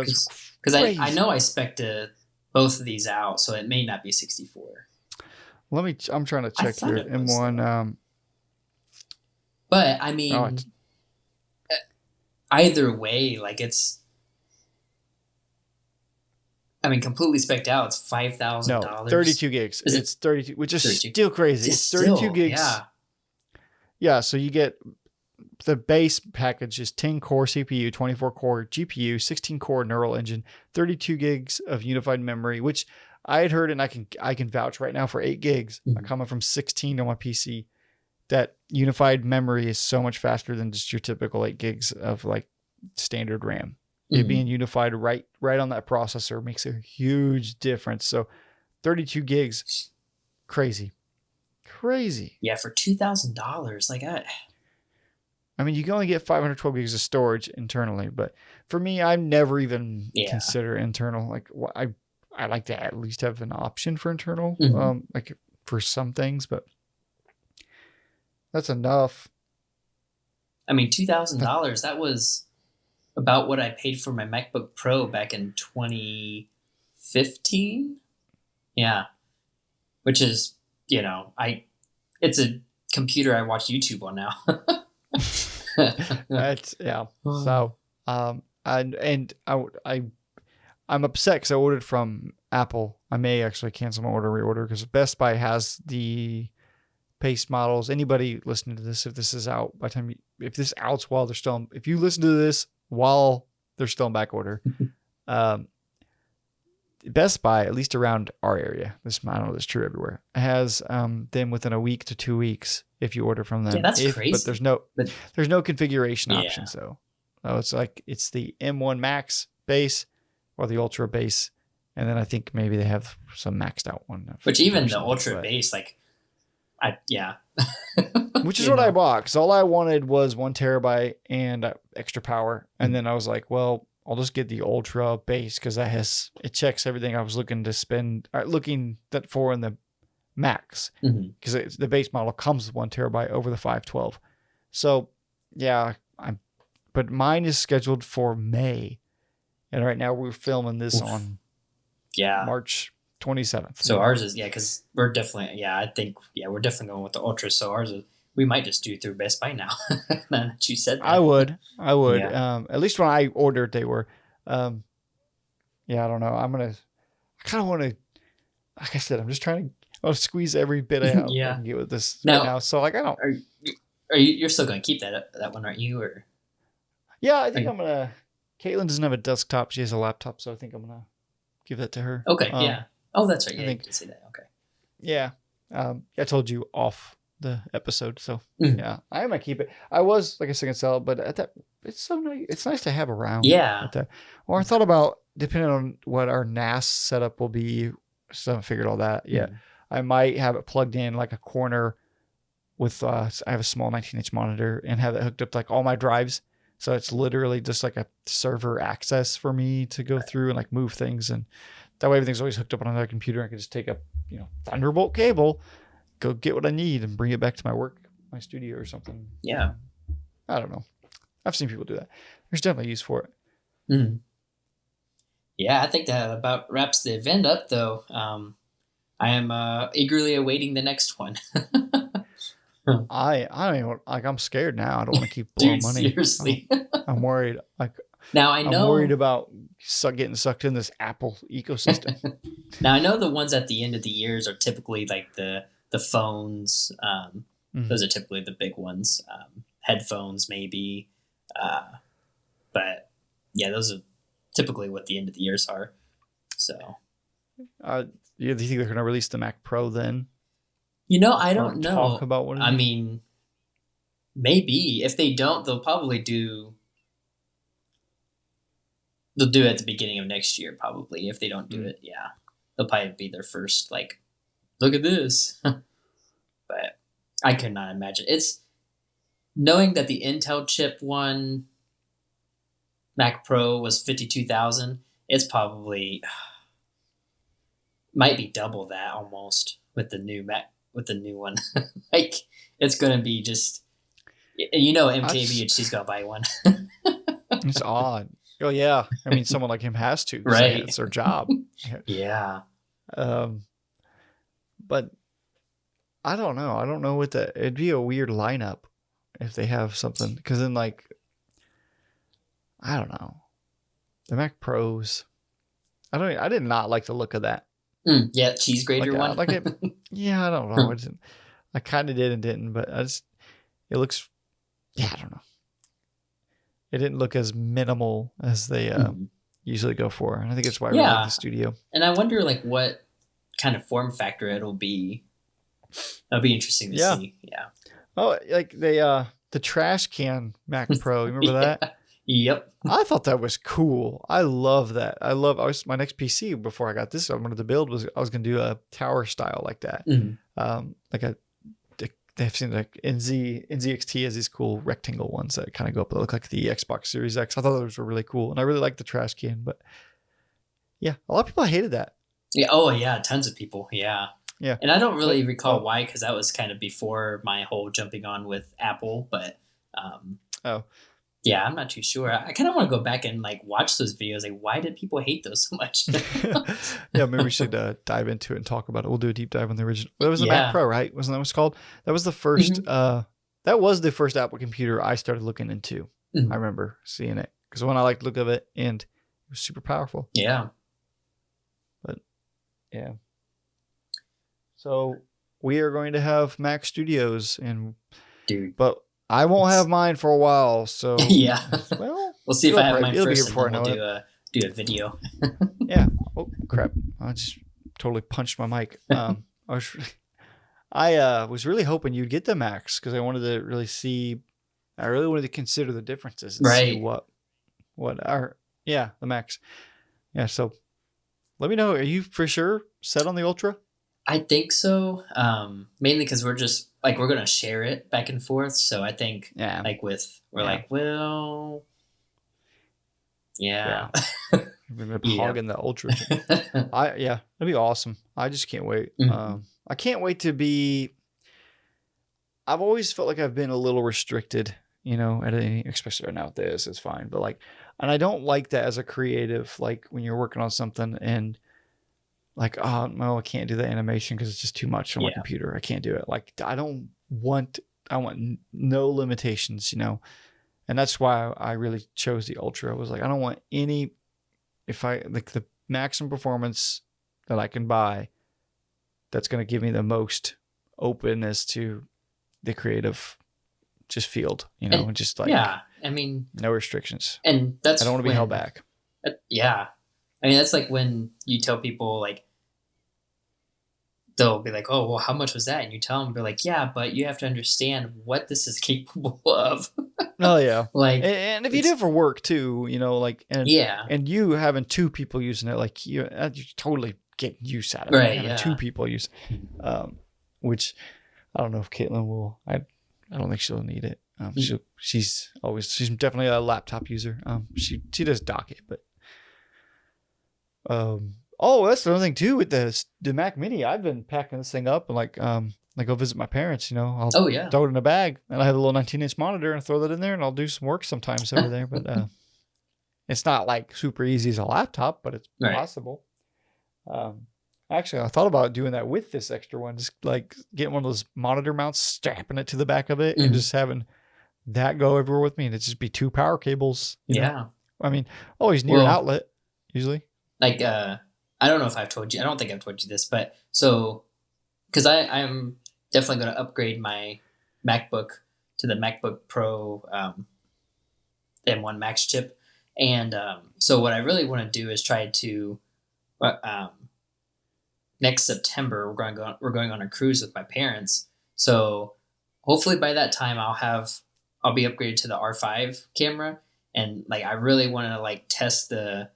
I know I spec'd both of these out, so it may not be 64. I'm trying to check here. M1. But I mean, either way, like completely spec'd out. It's $5,000. No, 32 gigs. It's 32, which is 32? Still crazy. It's 32 gigs. Yeah. Yeah. So you get the base package is 10 core CPU, 24 core GPU, 16 core neural engine, 32 gigs of unified memory, which I had heard, and I can vouch right now for 8 gigs coming from 16 on my PC. That unified memory is so much faster than just your typical 8 gigs of like standard RAM. It being unified right on that processor makes a huge difference. So 32 gigs, crazy. Yeah, for $2,000, like I mean, you can only get 512 gigs of storage internally, but for me, I never even consider internal. Like, I I like to at least have an option for internal, Mhm. like for some things, but that's enough. I mean, two thousand That, dollars. That was about what I paid for my MacBook Pro back in 2015. Yeah, which is I it's a computer I watch YouTube on now. that's yeah. So, I'm upset because I ordered from Apple. I may actually cancel my order, reorder, because Best Buy has the base models. Anybody listening to this, if this is out by the time if this out's while they're still, if you listen to this while they're still in back order, um, Best Buy, at least around our area, this I don't know, this is true everywhere, has them within a week to 2 weeks if you order from Yeah, them. that's But crazy. But there's no configuration yeah, options though. So it's like it's the M1 Max base or the Ultra base, and then I think maybe they have some maxed out one which even the recently, ultra but base, like I yeah, which is you what I know, bought because all I wanted was 1 terabyte and extra power, and then I was like, well, I'll just get the Ultra base because it checks everything I was looking to spend, looking that for in the Max, Mhm. because the base model comes with 1 terabyte over the 512. So yeah, but mine is scheduled for May, and right now we're filming this Oof. on Yeah. March 27th. So ours is because we're definitely I think we're definitely going with the ultra. So ours is we might just do through Best Buy now. Now that you said I that, would, I would. yeah, At least when I ordered, they were. Um, yeah, I don't know. I kind of want to. Like I said, I'm just trying to. I'll squeeze every bit I yeah. can get with this right Now, now. So like I don't. are you're still going to keep that one, aren't you? Or Yeah, I are think you, I'm gonna. Caitlin doesn't have a desktop; she has a laptop, so I think I'm gonna give that to her. okay, yeah. Oh, that's right. I Yeah, you think. did say that. Okay. Yeah. I told you off the episode, so Mhm. yeah, I might keep it. I was like I said, gonna sell it, but at that, it's so nice. It's nice to have around Yeah. at that. Or I thought about depending on what our NAS setup will be. So I haven't figured all that yet. Mhm. I might have it plugged in like a corner with. I have a small 19-inch monitor and have it hooked up to like all my drives. So it's literally just like a server access for me to go through and like move things, and that way everything's always hooked up on another computer. I can just take a Thunderbolt cable, go get what I need, and bring it back to my studio or something. Yeah. I don't know. I've seen people do that. There's definitely use for it. Mhm. Yeah, I think that about wraps the event up, though. I am eagerly awaiting the next one. I don't even like. I'm scared now. I don't want to keep blowing Dude, money. seriously. I'm worried. Like Now I I'm worried know. about getting sucked in this Apple ecosystem. Now I know the ones at the end of the years are typically like the phones. Mhm. Those are typically the big ones. Headphones maybe, uh, but yeah, those are typically what the end of the years are. So Do you think they're gonna release the Mac Pro then, I or don't talk know. about one of I them? mean, maybe if they don't, they'll probably do. They'll do it at the beginning of next year, probably. If they don't do Mm. it, yeah, they'll probably be their first like, look at this. But I could not imagine. It's knowing that the Intel chip one Mac Pro was 52,000. It's probably might be double that almost with the new Mac with the new one. Like it's gonna be just That's MKBHD's gonna buy one, it's odd. Oh yeah, I mean someone like him has to because right? it's their job. Yeah. Um, but I don't know. I don't know what the. It'd be a weird lineup if they have something because then like I don't know the Mac Pros. I don't. I did not like the look of that. Yeah, cheese grater one. Like it. Yeah, I don't know. I kind of did and didn't, but I just it looks. Yeah, I don't know. It didn't look as minimal as they usually go for, and I think it's why I really like the Yeah, studio. and I wonder like what kind of form factor it'll be. That'll be interesting to Yeah. see. Yeah. Oh, like the trash can Mac Pro. You remember that? Yeah. Yep. I thought that was cool. I love that. I was my next PC before I got this. I wanted to build was I was gonna do a tower style like that. Mhm. Like they've seen like NZXT has these cool rectangle ones that kind of go up that look like the Xbox Series X. I thought those were really cool, and I really like the trash can. But yeah, a lot of people hated that. Yeah. Oh, yeah. Tons of people. Yeah. Yeah. And I don't But really recall why, because that was kind of before my whole jumping on with Apple. But um, oh yeah, I'm not too sure. I kind of want to go back and like watch those videos. Like, why did people hate those so much? yeah, maybe we should dive into it and talk about it. We'll do a deep dive on the original. That was the Mac Yeah. Pro, right? Wasn't that what it's called? That was the first. Mhm. That was the first Apple computer I started looking into. I Mhm. remember seeing it because when I liked the look of it, and it was super powerful. Yeah. But yeah, so we are going to have Mac Studios, Dude. but I won't have mine for a while. So Yeah. well, We'll see if I have mine it'll be here first, and before I then we'll know it. do a video. Yeah. Oh crap! I just totally punched my mic. I was really hoping you'd get the Max because I wanted to really see. I really wanted to consider the differences and see Right. what are the Max. Yeah. So let me know. Are you for sure set on the Ultra? I think so. Mainly because we're gonna share it back and forth. So I think Yeah. like we're Yeah. like, well, yeah. We're Yeah. hogging the Ultra. That'd be awesome. I just can't wait. Mhm. I can't wait to be. I've always felt like I've been a little restricted, at any, especially right now with this, it's fine. But like, and I don't like that as a creative, like when you're working on something and like, oh no, I can't do the animation because it's just too much on my Yeah. computer. I can't do it. Like, I want no limitations, and that's why I really chose the Ultra. I was like, I don't want any, if I like the maximum performance that I can buy, that's going to give me the most openness to the creative just field, And just like yeah, I mean, no restrictions. and that's I don't want to be held back. Yeah, I mean that's like when you tell people like they'll be like, "Oh, well, how much was that?" And you tell them, "Be like, yeah, but you have to understand what this is capable of." Oh yeah. Like, And if you do it for work too, like, yeah, and you having two people using it, like you totally get use out of it. right, Having yeah. two people use, which I don't know if Caitlin will. I don't think she'll need it. She's definitely a laptop user. She does dock it, but oh, that's another thing too with the Mac Mini. I've been packing this thing up and like go visit my parents. I'll Oh yeah, throw it in a bag and I have a little 19-inch monitor and throw that in there and I'll do some work sometimes over there. But it's not like super easy as a laptop, but it's right. possible. Actually, I thought about doing that with this extra one, just like getting one of those monitor mounts, strapping it to the back of it, and just having that go everywhere with me, and it just be two power cables. You know? I mean, always near an outlet usually. Like, I don't know if I've told you. I don't think I've told you this, but so because I'm definitely going to upgrade my MacBook to the MacBook Pro M1 Max chip, and so what I really want to do is try to next September we're going on a cruise with my parents. So hopefully by that time I'll be upgraded to the R5 camera, and like I really want to like test the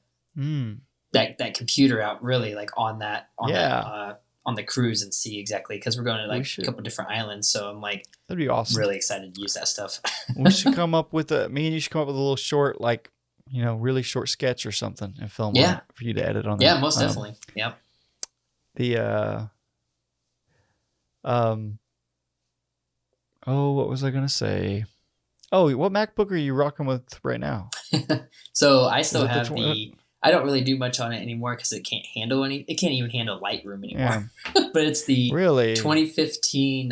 that computer out really like on the cruise and see exactly, because we're going to like a couple different islands. So I'm like, that'd be awesome. Really excited to use that stuff. We should come up with me and you should come up with a little short, like really short sketch or something and film on it for you to edit on. Yeah, most definitely. Yep. What was I gonna say? Oh, what MacBook are you rocking with right now? So I still have I don't really do much on it anymore because it can't even handle Lightroom anymore. Yeah. But it's the 2015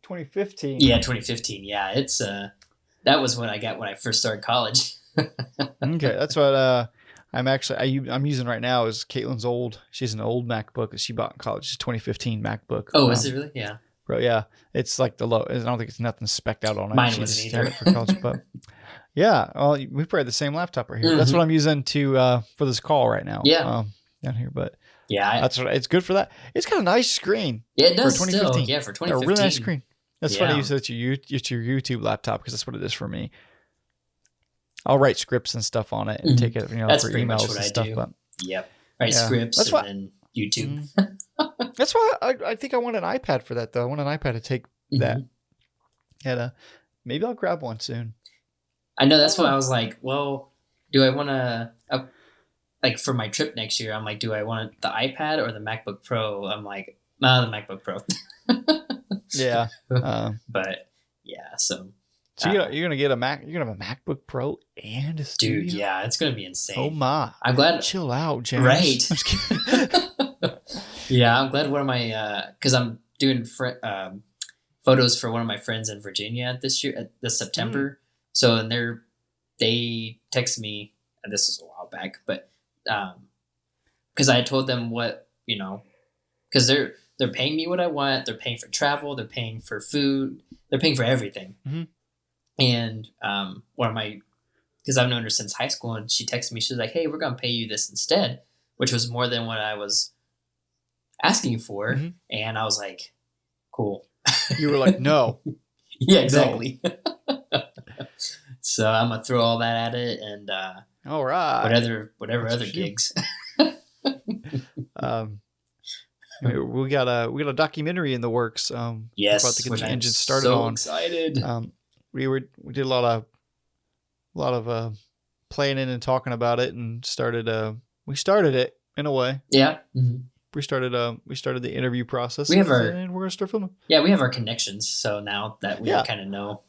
2015. Yeah, 2015. Yeah, it's that was what I got when I first started college. Okay, that's what I'm using right now is Caitlin's she's an old MacBook that she bought in college. It's 2015 MacBook. Oh, is it really? Yeah. Bro, yeah. It's like I don't think it's nothing specked out on it. Mine wasn't either. For college, but yeah. Well, we probably have the same laptop right here. Mm-hmm. That's what I'm using for this call right now. Yeah. Down here, but yeah, it's good for that. It's got a nice screen. Yeah, it does. For 2015. Still. Yeah, for 2015. A really nice screen. That's funny you said it's your YouTube laptop because that's what it is for me. I'll write scripts and stuff on it and take it, that's for pretty emails much what and I stuff. do. But write scripts and then YouTube. That's why I think I want an iPad for that though. I want an iPad to take that. And maybe I'll grab one soon. I know that's why I was like, well, do I want to like for my trip next year, I'm like, do I want the iPad or the MacBook Pro? I'm like, nah, the MacBook Pro. Yeah. But yeah, so So you're gonna get a Mac. You're gonna have a MacBook Pro and a dude, studio. yeah, it's gonna be Oh insane. my! I'm glad. Chill out, James. Right. I'm just kidding. Yeah, I'm glad one of my because I'm doing photos for one of my friends in Virginia this September. So and they texted me, and this was a while back, but because I told them what because they're paying me what I want, they're paying for travel, they're paying for food, they're paying for everything. Mm-hmm. And one of my because I've known her since high school, and she texted me, she was like, "Hey, we're gonna pay you this instead," which was more than what I was asking for, Mm-hmm. and I was like, "Cool." You were like, "No." Yeah, exactly. No. So I'm gonna throw all that at it, and all right, whatever other gigs. We got a documentary in the works. Yes, about to get which the I'm engine started so on. Excited. We did a lot of planning and talking about it, and we started it in a way. Yeah. Mm-hmm. We started the interview process. And we're gonna start filming. Yeah, we have our connections, so now that we kind of know,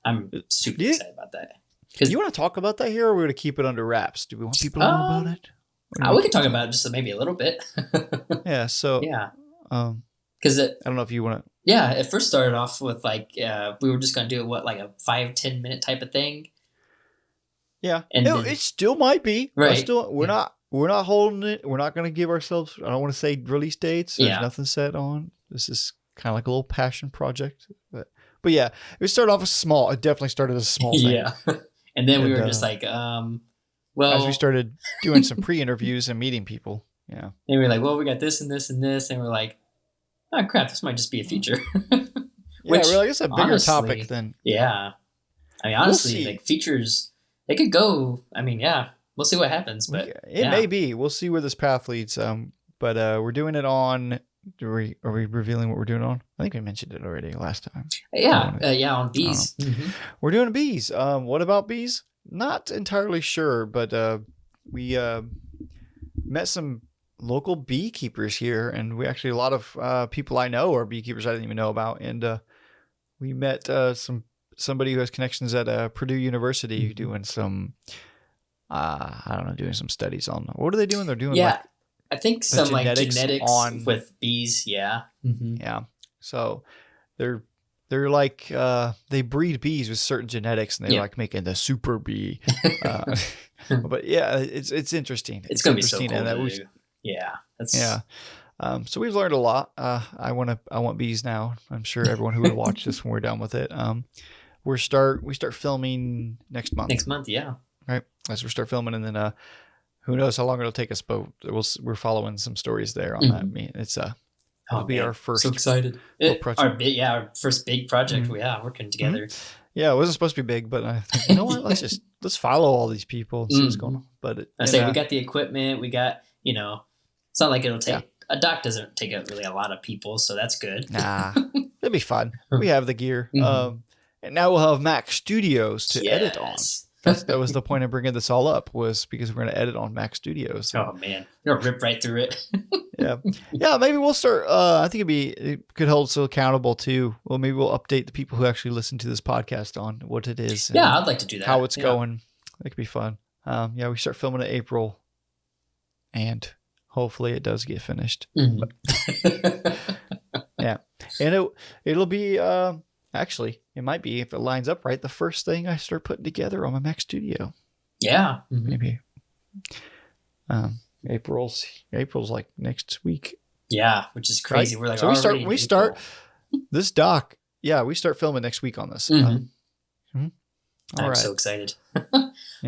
I'm super excited about that. Because you want to talk about that here, or we're gonna keep it under wraps? Do we want people to know about it? We can talk about it just maybe a little bit. Yeah. So yeah. Because I don't know if you want to. Yeah, it first started off with like we were just gonna do like a 5-10 minute type of thing. Yeah, and it still might be. Right. We're not holding it. We're not going to give ourselves. I don't want to say release dates. There's nothing set on. This is kind of like a little passion project. But yeah, it started off as small. It definitely started as a small thing. Yeah, and then we were just like, well, as we started doing some pre-interviews and meeting people. Yeah, and we were like, well, we got this and this and this, and we're like, oh crap, this might just be a feature. Which, we're like, it's a bigger topic than. Yeah, I mean, honestly, like features, they could go. I mean, yeah. We'll see what happens, but it may be. We'll see where this path leads. But we're doing it on. Are we revealing what we're doing on? I think we mentioned it already last time. Yeah, on bees. Mm-hmm. We're doing bees. What about bees? Not entirely sure, but we met some local beekeepers here, and we actually a lot of people I know are beekeepers I didn't even know about, and we met somebody who has connections at Purdue University doing some. I don't know, doing some studies on what are they doing? They're doing I think some genetics on with bees. Yeah, yeah. So they're like they breed bees with certain genetics, and they're like making the super bee. But yeah, it's interesting. It's gonna be so cool. So we've learned a lot. I want bees now. I'm sure everyone who will watch this when we're done with it. We start filming next month. Next month, yeah. Right, as we start filming, and then who knows how long it'll take us, but we're following some stories there on that. I mean, it'll be our first. So excited! Our first big project. Mm-hmm. Working together. Mm-hmm. Yeah, it wasn't supposed to be big, but I think, you know what? Let's follow all these people and see what's going on. But we got the equipment. We got it's not like it'll take a doc doesn't take up really a lot of people, so that's good. Nah, it'll be fun. We have the gear, and now we'll have Mac Studios to edit on. That was the point of bringing this all up, was because we're going to edit on Mac Studios. Oh man, you're gonna rip right through it. yeah. Maybe we'll start. I think it could hold us accountable too. Well, maybe we'll update the people who actually listen to this podcast on what it is. Yeah, I'd like to do that. How it's going. That could be fun. We start filming in April, and hopefully it does get finished. Yeah, and it'll be. Actually, it might be, if it lines up right, the first thing I start putting together on my Mac Studio. Yeah. Maybe. April's like next week. Yeah, which is crazy. Right? We're like, so we start this doc. Yeah, we start filming next week on this. I'm so excited.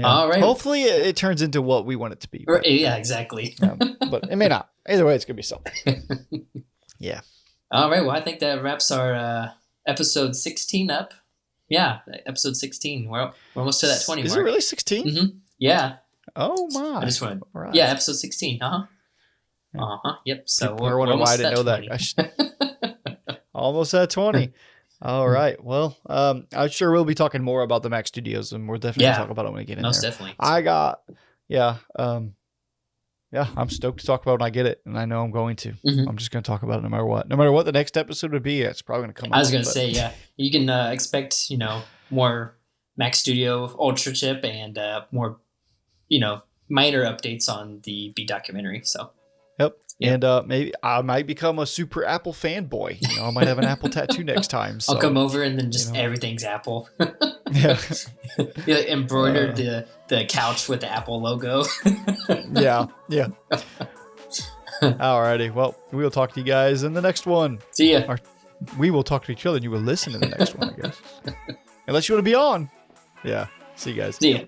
All right. Hopefully it turns into what we want it to be. But, yeah, exactly. But it may not. Either way, it's going to be something. Yeah. All right. Well, I think that wraps our episode 16 up. Yeah, episode 16. We're almost to that 20 mark. Is it really 16? Mm-hmm. Yeah. Oh, my. I just want to... Yeah, episode 16. Yep. So we're wondering why I didn't know that. Almost at 20. All right. Well, I'm sure we'll be talking more about the Mac Studios, and we're definitely going to talk about it when we get in there. Most definitely. I got, yeah, I'm stoked to talk about it when I get it, and I know I'm going to. Mhm. I'm just going to talk about it no matter what. No matter what the next episode would be, it's probably going to come I out. was gonna but- say, yeah, you can expect more Mac Studio Ultra chip and more minor updates on the B documentary. So Yep. Yeah. And maybe I might become a super Apple fanboy. I might have an Apple tattoo next time. So. I'll come over and then just everything's Apple. Yeah. Embroidered the couch with the Apple logo. Yeah. Alrighty. Well, we will talk to you guys in the next one. See ya. We will talk to each other and you will listen to the next one, I guess. Unless you want to be on. Yeah. See you guys. See ya.